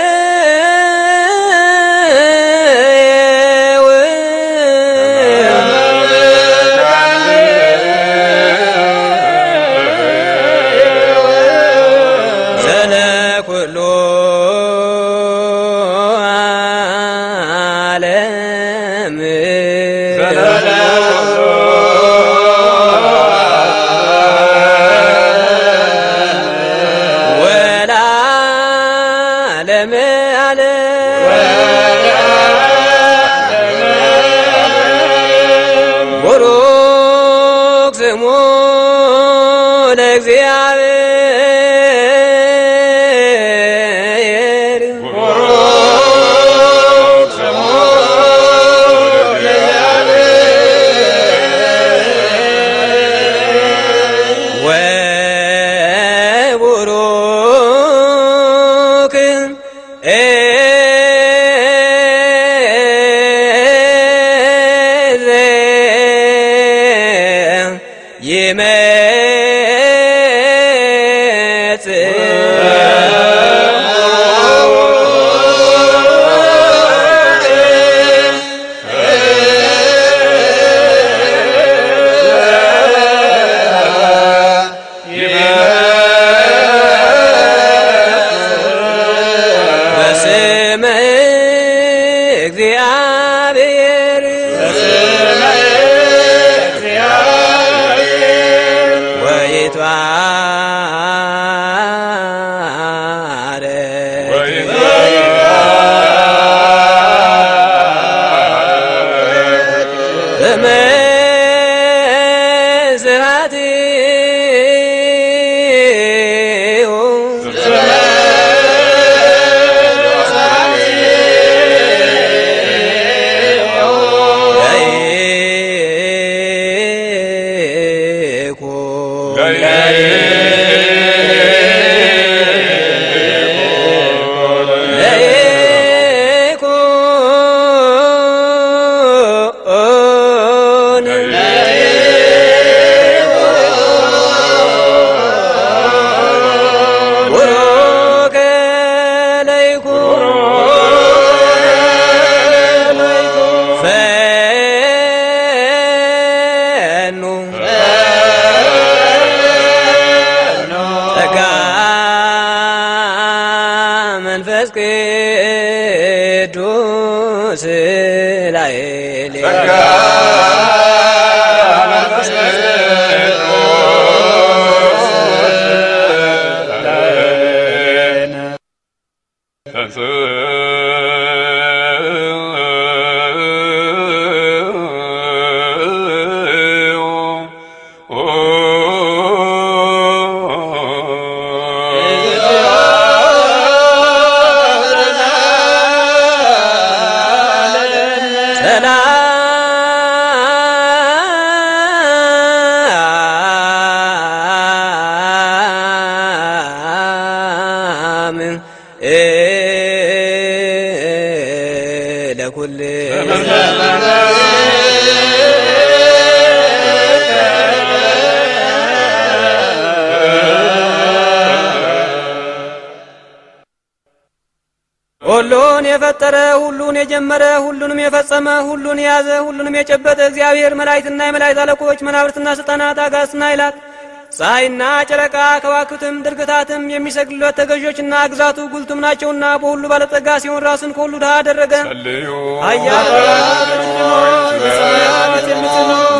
[SPEAKER 3] ወይትባረክ
[SPEAKER 1] ቅዱስ ላኤል ሁሉን የፈጠረ ሁሉን የጀመረ ሁሉንም የፈጸመ ሁሉን የያዘ ሁሉንም የጨበጠ እግዚአብሔር መላእክትና የመላእክት አለቆች መናብርትና ስልጣናት አጋዕዝትና ኃይላት ፀሐይና ጨረቃ ከዋክብትም ድርግታትም የሚሰግዱለት ተገዦችና ግዛቱ ጉልቱም ናቸውና በሁሉ ባለጠጋ ሲሆን ራሱን ከሁሉ ድሃ አደረገ። ኃያል በሰማያት የምትኖር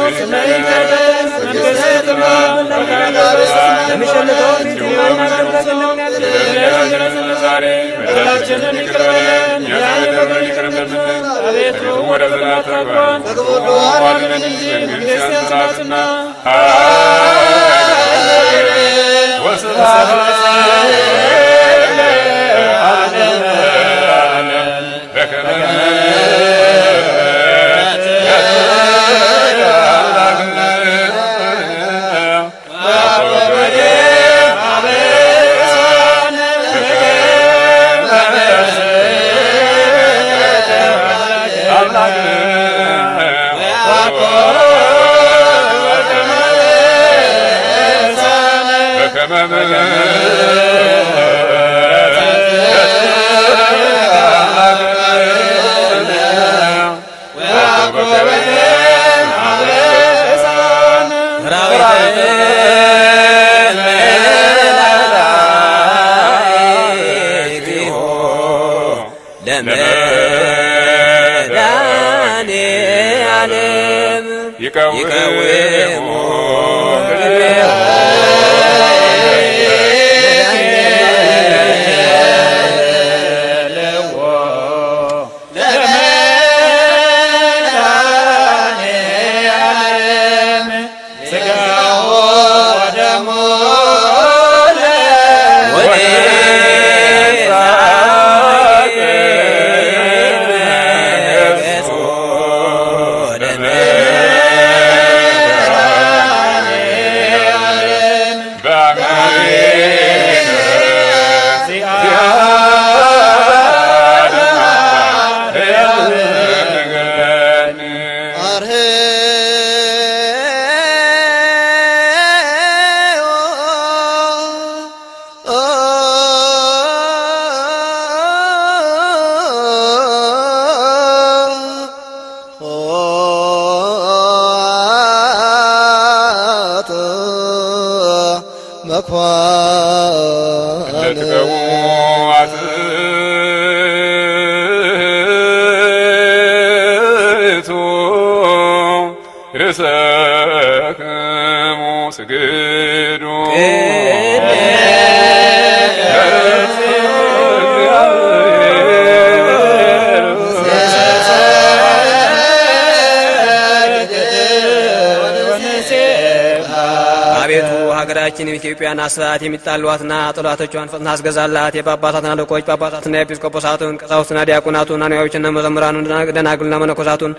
[SPEAKER 1] ሀገራችን ኢትዮጵያን አስራት የሚጣሏትና ጠላቶቿን ፈጥና አስገዛላት። የጳጳሳትና አለቆች ጳጳሳትና ኤጲስቆጶሳቱን ቀሳውስትና ዲያቆናቱን አናዊዎችና መዘምራኑን ደናግልና መነኮሳቱን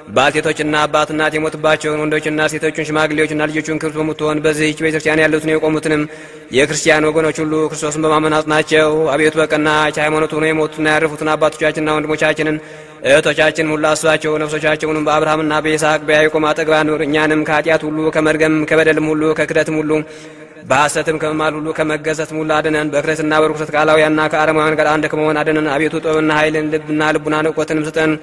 [SPEAKER 1] ባልቴቶችና አባት እናት የሞቱባቸውን ወንዶችና ሴቶችን ሽማግሌዎችና ልጆቹን ክብር በምትሆን በዚህች ቤተክርስቲያን ያሉትን የቆሙትንም የክርስቲያን ወገኖች ሁሉ ክርስቶስን በማመን አጽናቸው። አቤቱ በቀናች ሃይማኖት ሆነው የሞቱና ያረፉትን አባቶቻችንና ወንድሞቻችንን እህቶቻችንን ሁሉ አስባቸው። ነፍሶቻቸውንም በአብርሃምና በይስሐቅ በያዕቆብ አጠገብ አኑር። እኛንም ከኃጢአት ሁሉ ከመርገም ከበደልም ሁሉ ከክደትም ሁሉ በሐሰትም ከመማል ሁሉ ከመገዘትም ሁሉ አድነን። በክህደትና በርኩሰት ከአላውያንና ከአረማውያን ጋር አንድ ከመሆን አድነን። አቤቱ ጥበብና ኃይልን ልብና ልቡናን እውቀትንም ስጠን።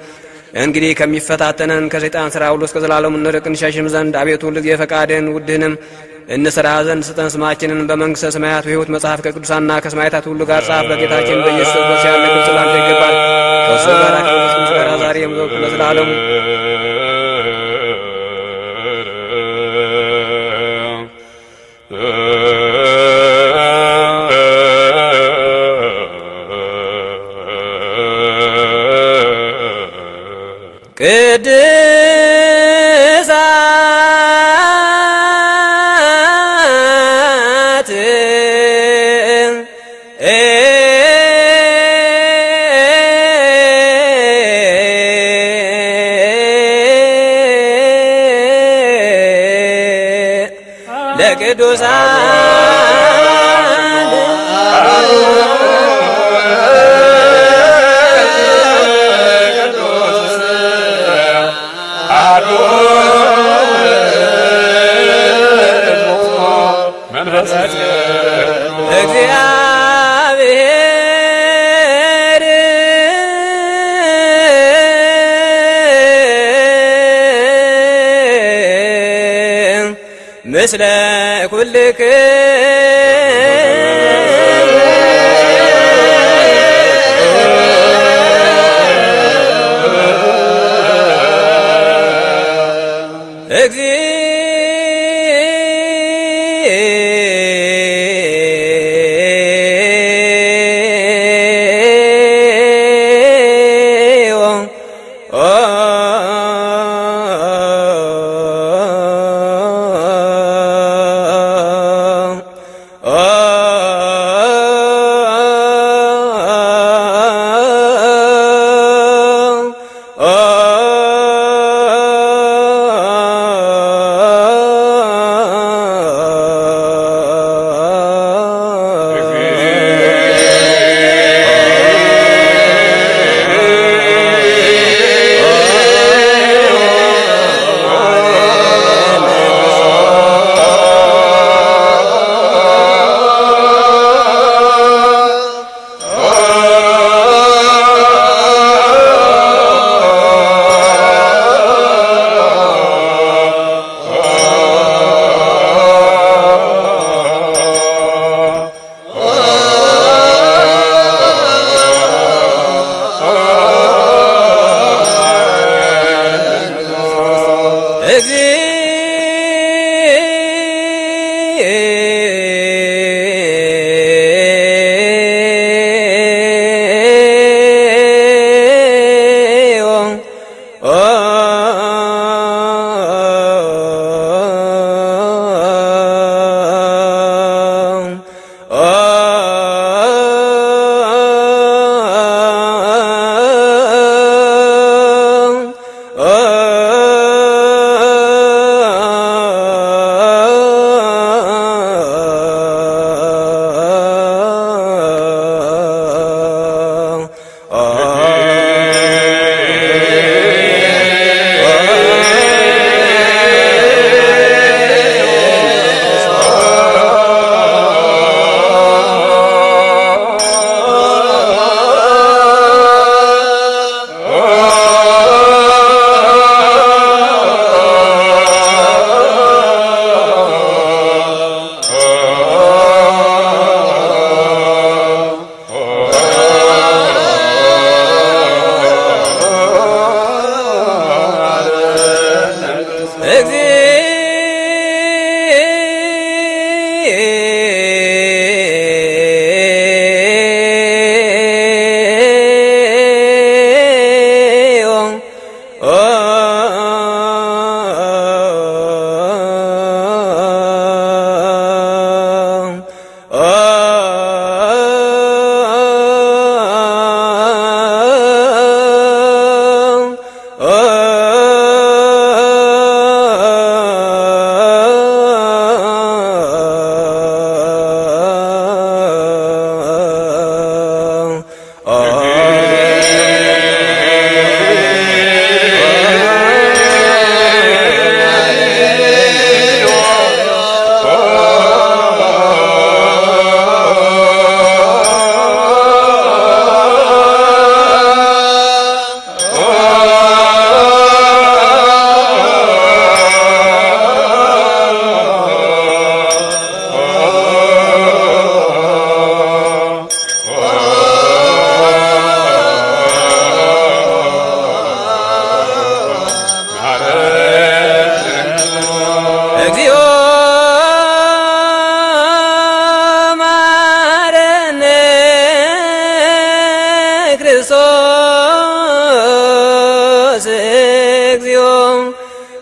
[SPEAKER 1] እንግዲህ ከሚፈታተነን ከሰይጣን ሥራ ሁሉ እስከ ዘላለሙ እንርቅ እንሸሽም ዘንድ አቤቱ ሁልጊዜ ፈቃድህን ውድህንም እንሰራ ዘንድ ስጠን። ስማችንን በመንግሥተ ሰማያት በሕይወት መጽሐፍ ከቅዱሳንና ከሰማዕታት ሁሉ ጋር ጻፍ። በጌታችን በኢየሱስ ክርስቶስ ያለ ክብር ላንተ ይገባል። ከእሱ ጋር ከመንፈስ ቅዱስ ጋር ዛሬም ዘወትርም ለዘላለሙ ቅድሳት እግዚአብሔር ምስለ ኩልክ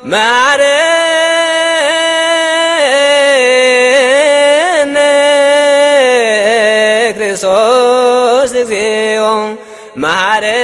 [SPEAKER 1] መሐረነ ክርስቶስ እግዚኦ መሐረነ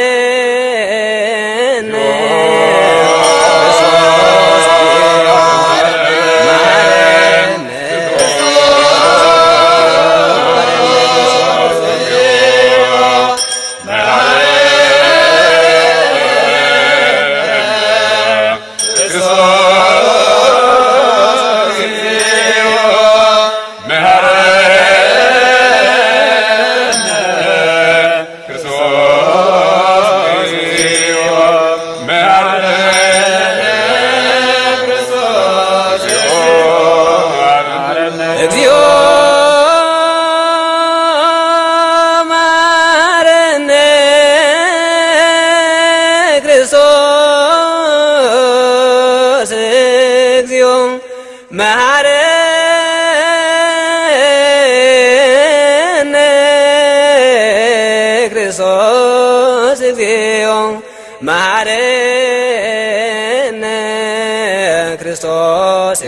[SPEAKER 1] ክርስቶስ እግዚኦ መሐረነ ክርስቶስ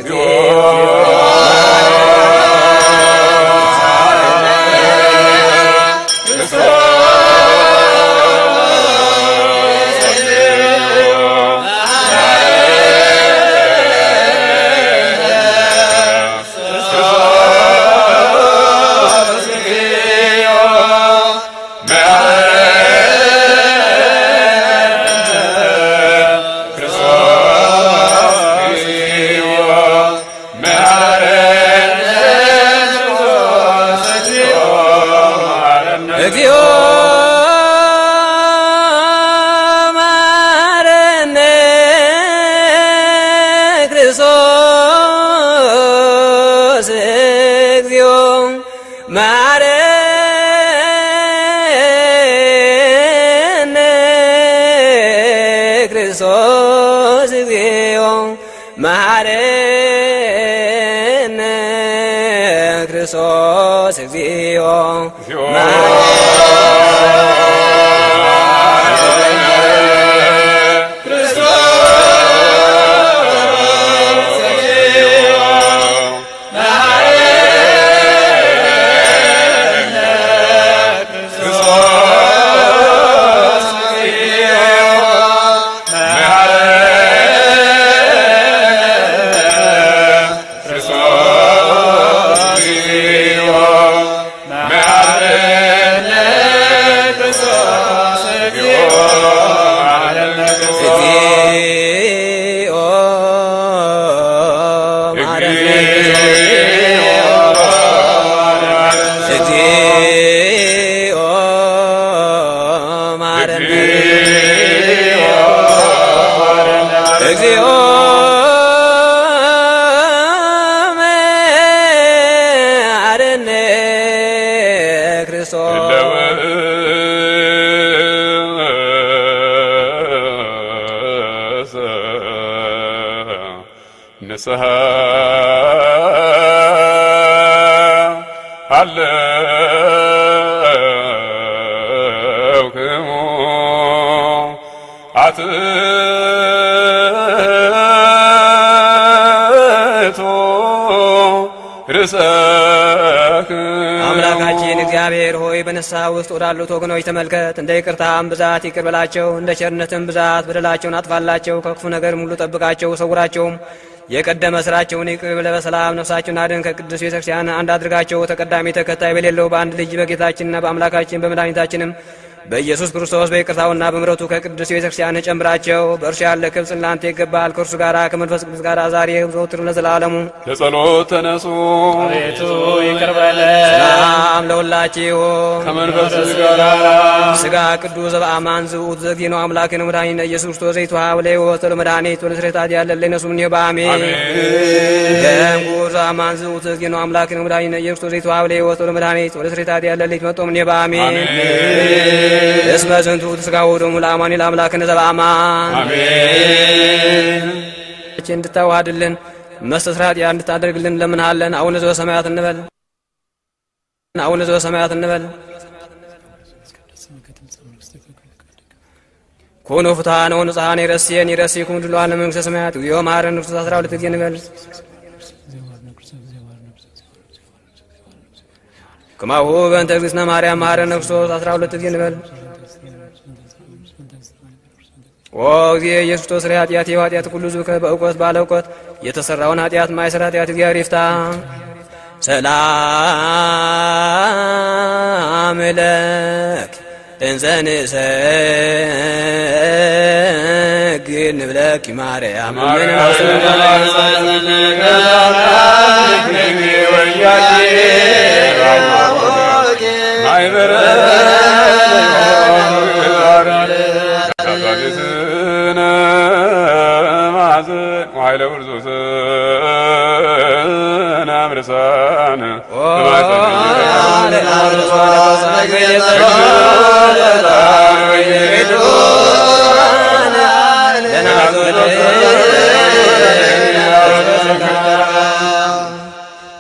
[SPEAKER 3] ንስሐ አለውክሙ አትቶ ርሰክሙ።
[SPEAKER 1] አምላካችን እግዚአብሔር ሆይ በንስሐ ውስጥ ወዳሉት ወገኖች ተመልከት። እንደ ይቅርታም ብዛት ይቅር በላቸው፣ እንደ ቸርነትም ብዛት በደላቸውን አጥፋላቸው። ከክፉ ነገር ሁሉ ጠብቃቸው ሰውራቸውም። የቀደመ ስራቸውን ይቅር ብለህ በሰላም ነፍሳቸውን አድን። ከቅዱስ ቤተክርስቲያን አንድ አድርጋቸው። ተቀዳሚ ተከታይ በሌለው በአንድ ልጅ በጌታችንና በአምላካችን በመድኃኒታችንም በኢየሱስ ክርስቶስ በይቅርታውና በምሕረቱ ከቅዱስ ቤተክርስቲያን ጨምራቸው። በእርሱ ያለ ክብር ለአንተ ይገባል፣ ከእርሱ ጋር ከመንፈስ ቅዱስ ጋር ዛሬም ዘወትርም ለዘላለሙ።
[SPEAKER 3] ለጸሎት ተነሱ።
[SPEAKER 5] አቤቱ ይቅር በለን።
[SPEAKER 1] ሰላም ለሁላችሁ
[SPEAKER 3] ከመንፈስ ጋር
[SPEAKER 1] ስጋ ቅዱስ በአማን ዝውት ዘግይ ነው አምላክ ነው መድኃኒነ ኢየሱስ ክርስቶስ ዘይቷሃብ ለሕይወት ለመድኃኒት ወለስሬታት ያለለ ነሱም ነው በአሜን። ደም ጉር አማን ዝውት ዘግይ ነው አምላክ ነው መድኃኒነ ኢየሱስ ክርስቶስ ዘይቷሃብ ለሕይወት ለመድኃኒት ወለስሬታት ያለለ መጥቶም ነው በአሜን። እስመ ዝንቱ ስጋው ደሙ ለአማኒ ለአምላክ ዘበአማን
[SPEAKER 3] አሜን።
[SPEAKER 1] እንድታዋህድልን መስተስራት ያ እንድታደርግልን ለምንሃለን። አቡነ ዘበሰማያት እንበል። አቡነ ዘበሰማያት እንበል። ኩኑ ፍቱሐነ ወንጹሐነ ይረሴክሙ ድሎ ዓለም መንግሥተ ሰማያት እግዚኦ መሐረነ ክርስቶስ 12 ጊዜ እንበል። ከማሁ በእንተ እግዝእትነ ማርያም መሐረነ ክርስቶስ 12 ጊዜ እንበል። ኦ እግዚእ ኢየሱስ ክርስቶስ ስለ ኃጢአቴ ወኃጢአተ ኩሉ ሕዝብ በእውቀት ባለ እውቀት የተሰራውን ኃጢአት ማይሰራ ኃጢአት እግዚአብሔር ይፍታ። ሰላም ለክ እንዘ ንሰግድ ንብለኪ ማርያም وعلى ورزوسنا مرسانا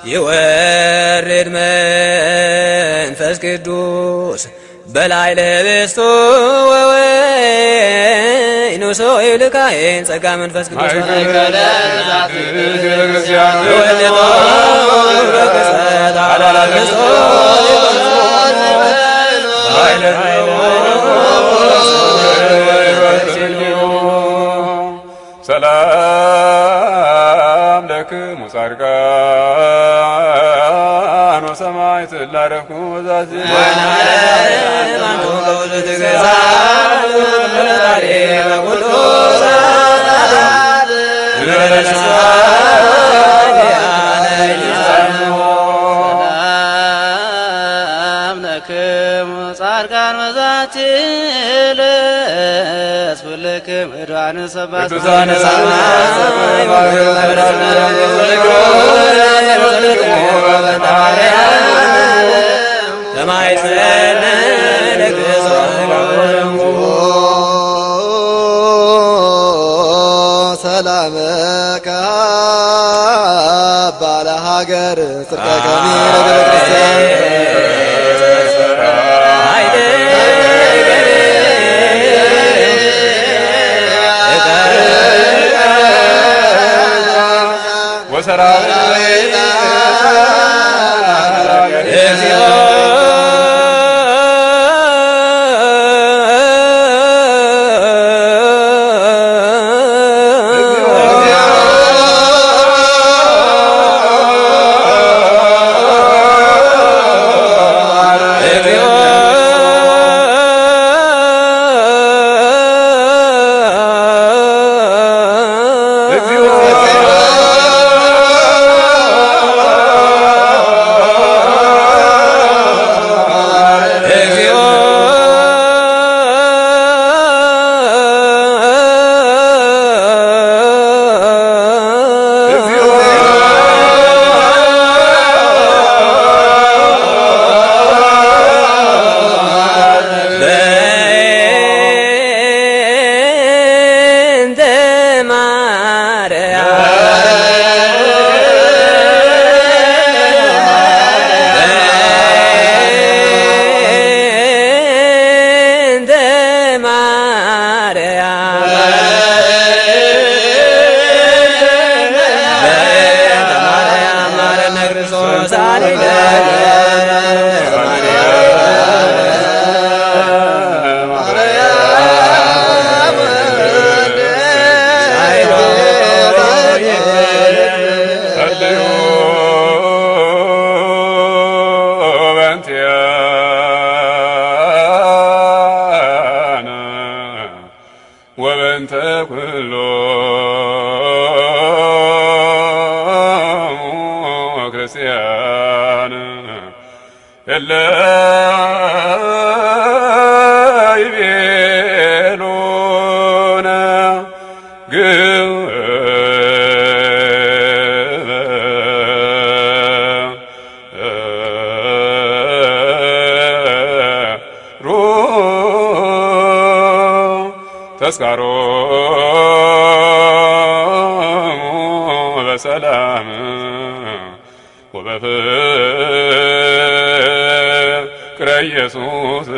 [SPEAKER 1] يورد منفس قدوس በላይ ለብስቶ ወወይኑ ሰው ይልካዬን ጸጋ መንፈስ ቅዱስ ሰላም ለክሙ ጻድቃን ወሰማዕት ላረኩ ወዛዚ ጻድቃን ወዛቲ ለስፍልክም እድዋን ሰባስ
[SPEAKER 4] ሰላመከ ባለ ሀገር ጽድቀ ከሚለ ቤተክርስቲያን ተስካሮ በሰላም ወበፍቅረ ኢየሱስ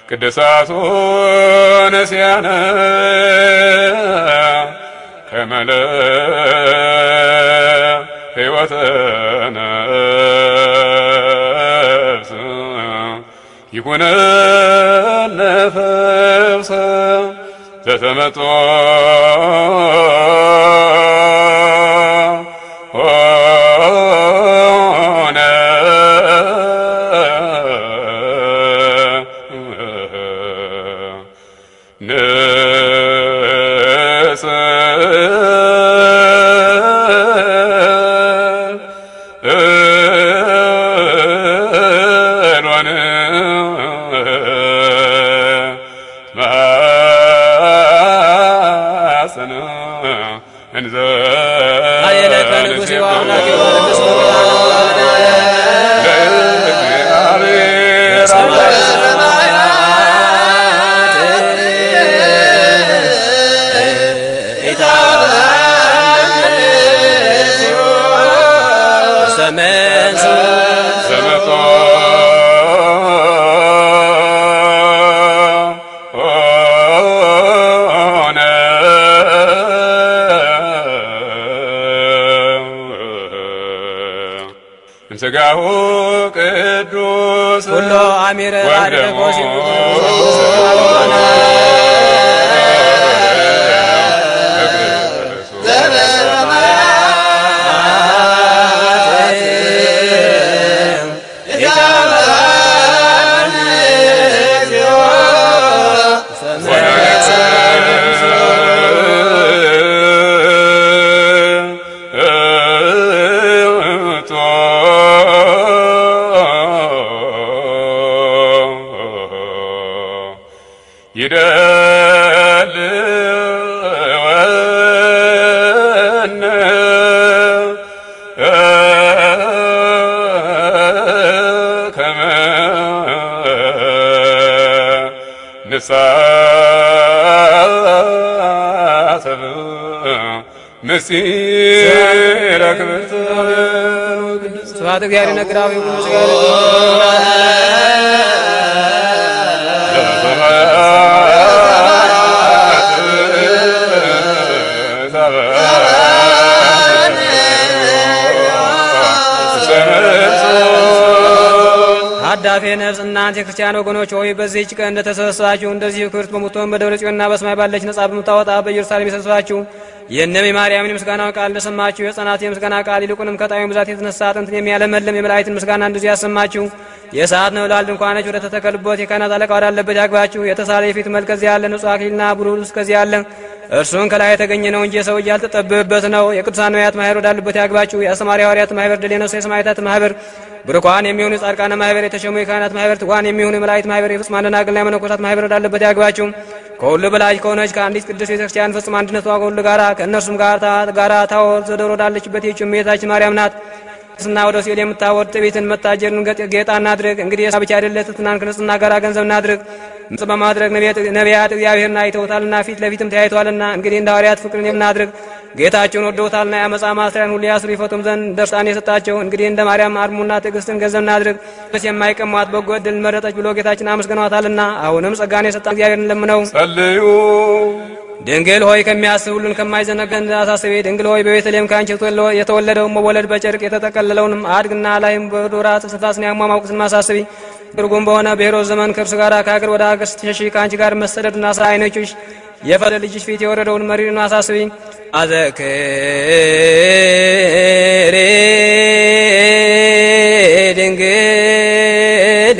[SPEAKER 3] ቅድሳቱ ነሲያነ ከመለ ሕይወተ ነፍስ ይኩነነ ፈውሰ ዘተመጦ ስጋሁ ቅዱስ
[SPEAKER 1] ሁሉ አሚረ አድርጎስ
[SPEAKER 3] مسير أكبرت
[SPEAKER 1] سبحانك እግዚአብሔር ነግራው ይሁን መስጋና አዳፌ ነፍስ እናንተ የክርስቲያን ወገኖች ሆይ በዚህች ቀን እንደተሰበሰባችሁ እንደዚህ ክብርት በምትሆን በደብረ ጽዮንና በሰማይ ባለች ነጻ በምታወጣ በኢየሩሳሌም የሰበሰባችሁ የእነ ማርያምን ምስጋናው ቃል እንደሰማችሁ የጸናት የምስጋና ቃል ይልቁንም ከጣዩ ብዛት የተነሳ አጥንትን የሚያለመልም የመላእክትን ምስጋና እንደዚህ ያሰማችሁ የሰዓት ነበልባል ድንኳኖች ወደ ተተከሉበት የካህናት አለቃ ወዳለበት ያግባችሁ የተሳለ የፊት መልክ ከዚያ ያለ ንጹሕ አክሊልና ብሩር እስከዚያ ያለ እርሱን ከላይ የተገኘ ነው እንጂ ሰው ያልተጠበበበት ነው። የቅዱሳን ነቢያት ማህበር ወዳለበት ያግባችሁ የአስተማሪ ሐዋርያት ማህበር ድል የነሱ የሰማዕታት ማህበር ብርኳን የሚሆኑ የጻድቃን ማህበር የተሸሙ የካህናት ማህበር ትጓን የሚሆኑ የመላእክት ማህበር የፍጹማን ደናግልና የመነኮሳት ማህበር ወዳለበት ያግባችሁ ከሁሉ በላይ ከሆነች ከአንዲት ቅድስት ቤተክርስቲያን ፍጹም አንድነቷ ከሁሉ ጋራ ከእነርሱም ጋራ ታወር ዘደሮ ወዳለችበት ይህች እመቤታችን ማርያም ናት። ስና ወደ ሲኦል የምታወርድ ጥቢትን መታጀርን ጌጣ እናድርግ። እንግዲህ የሳ ብቻ አይደለ ትሕትናን ከንጽሕና ጋራ ገንዘብ እናድርግ። ምጽ በማድረግ ነቢያት እግዚአብሔርን አይተውታልና ፊት ለፊትም ተያይተዋልና እንግዲህ እንደ ሐዋርያት ፍቅርን የምናድርግ ጌታቸውን ወደውታልና የአመፃ ማስሪያን ሁሉ ያስሩ ይፈቱም ዘንድ ደስታን የሰጣቸው እንግዲህ እንደ ማርያም አርሙና ትዕግስትን ገንዘብ እናድርግ። የማይቀሟት በጎ ዕድል መረጠች ብሎ ጌታችን አመስግኗታልና አሁንም ጸጋን የሰጣ እግዚአብሔርን ለምነው ጸልዩ። ድንግል ሆይ ከሚያስብ ሁሉን ከማይዘነገን አሳስቤ ድንግል ሆይ በቤተልሔም ካንቺ የተወለደው መወለድ በጨርቅ የተጠቀለለውንም አድግና ላይም በዶራት ስንፋስን ያሟሟቁትን ማሳስቢ ትርጉም በሆነ በሄሮስ ዘመን ከእርሱ ጋር ከሀገር ወደ ሀገር ስትሸሺ ከአንቺ ጋር መሰደዱና ስራ አይኖችሽ የፈለ ልጅሽ ፊት የወረደውን መሪርን አሳስቢ። አዘክሬ ድንግል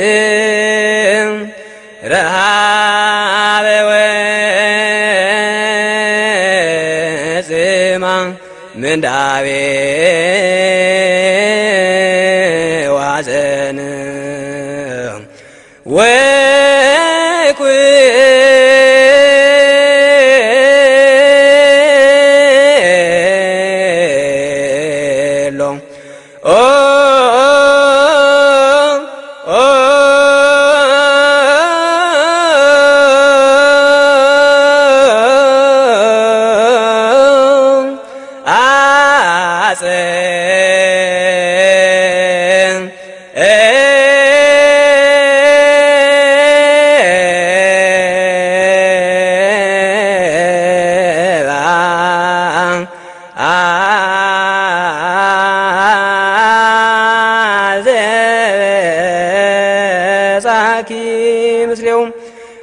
[SPEAKER 1] ረሃበ ወጽማ ምንዳቤ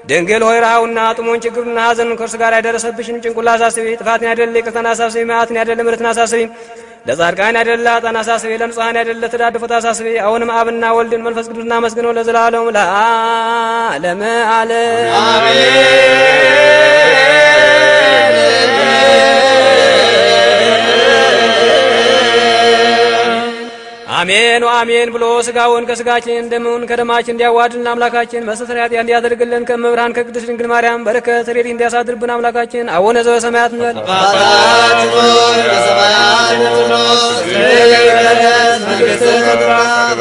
[SPEAKER 1] ድንግል ሆይ ረሃውና ጥሞን ችግሩና ሐዘን ከእርሱ ጋር ያደረሰብሽን ጭንቁላ አሳስቢ። ጥፋትን ያደለ ይቅርታን አሳስቢ። መዓትን ያደለ ምሕረትን አሳስቢ። ለጻድቃን ያደለ ኃጥአን አሳስቢ። ለንጹሐን ያደለ ተዳድፎት አሳስቢ። አሁንም አብና ወልድን መንፈስ ቅዱስን አመስግነው ለዘላለሙ ለዓለመ ዓለም አሜን ወአሜን ብሎ ስጋውን ከስጋችን ደሙን ከደማችን እንዲያዋድልን አምላካችን መስተስሪያት እንዲያደርግልን ከመብርሃን ከቅድስት ድንግል ማርያም በረከት ረድኤት እንዲያሳድርብን አምላካችን አቡነ ዘበሰማያት እንበል።
[SPEAKER 4] አባታችን ሆይ በሰማያት የምትኖር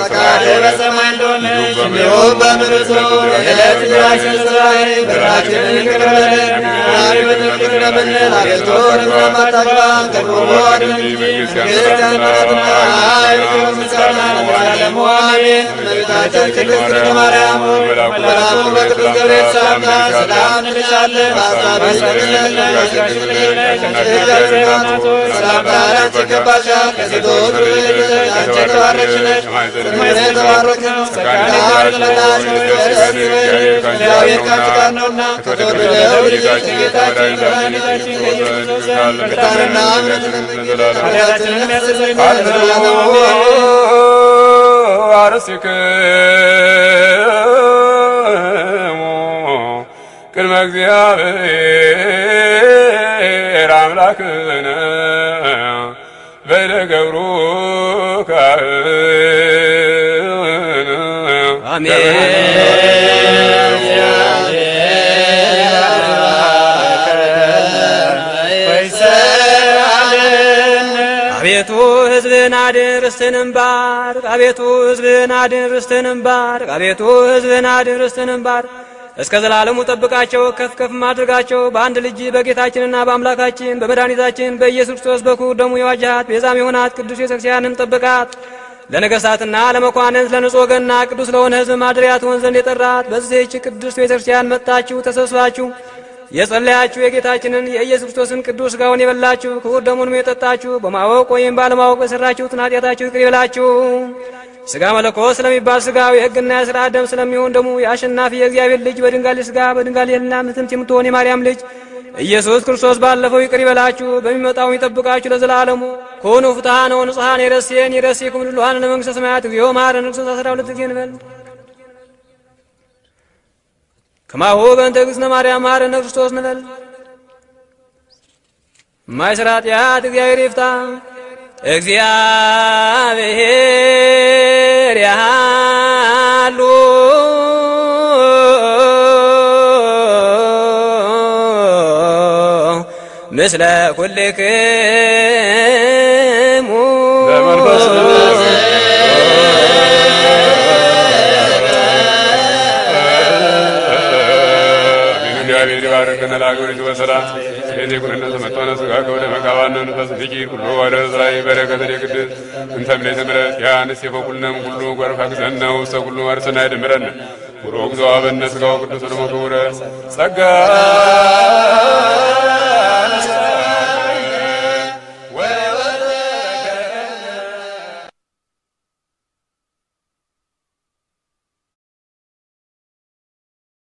[SPEAKER 4] ፈቃድህ በሰማይ እንደሆነች እንዲሁም በምድር ትሁን። የዕለት እንጀራችንን ስጠን በደላችንን ይቅር በለን እኛም የበደሉንን እንደምንል፣ አቤቱ ወደ ፈተና አታግባን ከክፉ አድነን እንጂ መንግሥት ያንተ ናትና ኃይል ምስጋና ለዘላለሙ አሜን። እመቤታችን ቅድስት ድንግል ማርያም ሆይ መልአኩ በቅዱስ ገብርኤል ሰላምታ ሰላም እንልሻለን። በሐሳብሽ ድንግል ነሽ፣ ሰላምታ ላንቺ ይገባሻል። ከሴቶች ሁሉ ለይተሽ አንቺ የተባረክሽ ነሽ፣ ፍሬሽ የተባረከ ነው። ጸጋን የተመላሽ ሆይ ደስ ይበልሽ፣ እግዚአብሔር ከአንቺ ጋር ነውና ከተወደደው ልጅሽ ከጌታችን ከመድኃኒታችን ከኢየሱስ ዘንድ ይቅርታንና ምሕረትን ኃጢአታችንን ያስተሰርይልን ለዘላለሙ አሜን።
[SPEAKER 3] አርሴክሙ ቅድመ እግዚአብሔር አምላክነ በደገብሩ ካህን
[SPEAKER 1] አቤቱ ሕዝብህን አድን ርስትህንም ባርክ። አቤቱ ሕዝብህን አድን ርስትህንም ባርክ። አቤቱ ሕዝብህን አድን ርስትህንም ባርክ። እስከ ዘላለሙ ጠብቃቸው፣ ከፍ ከፍ ማድረጋቸው። በአንድ ልጅ በጌታችንና በአምላካችን በመድኃኒታችን በኢየሱስ ክርስቶስ በኩር ደሙ የዋጃት ቤዛም የሆናት ቅዱስ ቤተክርስቲያንን ጠብቃት። ለነገሥታትና ለመኳንንት ለንጹሕ ወገንና ቅዱስ ለሆነ ሕዝብ ማደሪያ ትሆን ዘንድ የጠራት በዚህች ቅዱስ ቤተክርስቲያን መጥታችሁ ተሰብስባችሁ የጸለያችሁ የጌታችንን የኢየሱስ ክርስቶስን ቅዱስ ሥጋውን የበላችሁ ክቡር ደሙንም የጠጣችሁ በማወቅ ወይም ባለማወቅ የሠራችሁትን ኃጢአታችሁ ይቅር ይበላችሁ። ሥጋ መለኮት ስለሚባል ሥጋው የሕግና የሥርዓት ደም ስለሚሆን ደሙ የአሸናፊ የእግዚአብሔር ልጅ በድንጋሌ ሥጋ በድንጋሌ ሕሊና ምትምት የምትሆን የማርያም ልጅ ኢየሱስ ክርስቶስ ባለፈው ይቅር ይበላችሁ፣ በሚመጣው ይጠብቃችሁ ለዘላለሙ። ኩኑ ፍትሐነ ወንጹሐነ ይረሴን ይረሴክሙ ድሉሃነ ለመንግሥተ ሰማያት እግዚኦ መሐረነ ክርስቶስ 12 ጊዜ እንበል። ከማሁ በእንተ እግዝእትነ ማርያም መሐረነ ክርስቶስ እንበል። ማይሰራ ኃጢአት እግዚአብሔር ይፍታ። እግዚአብሔር ያሉ ምስለ ኩልክሙ
[SPEAKER 3] ባረከነ ለአገሪቱ በሰላም የዚህ ኩንነት መጥቶነ ሥጋ ከወደ መቃባነን ተስፊቂ ሁሉ ወደ እስራኤል በረከተ የቅድስ እንተምለ ተምረት ያንስ የፈቁልነም ሁሉ ጎርፋ ግዘነው ሰው ሁሉ ወርስና ይድምረን ሁሉ እግዚኦ አበነ ሥጋው ቅዱስ ደሙ ክቡረ ጸጋ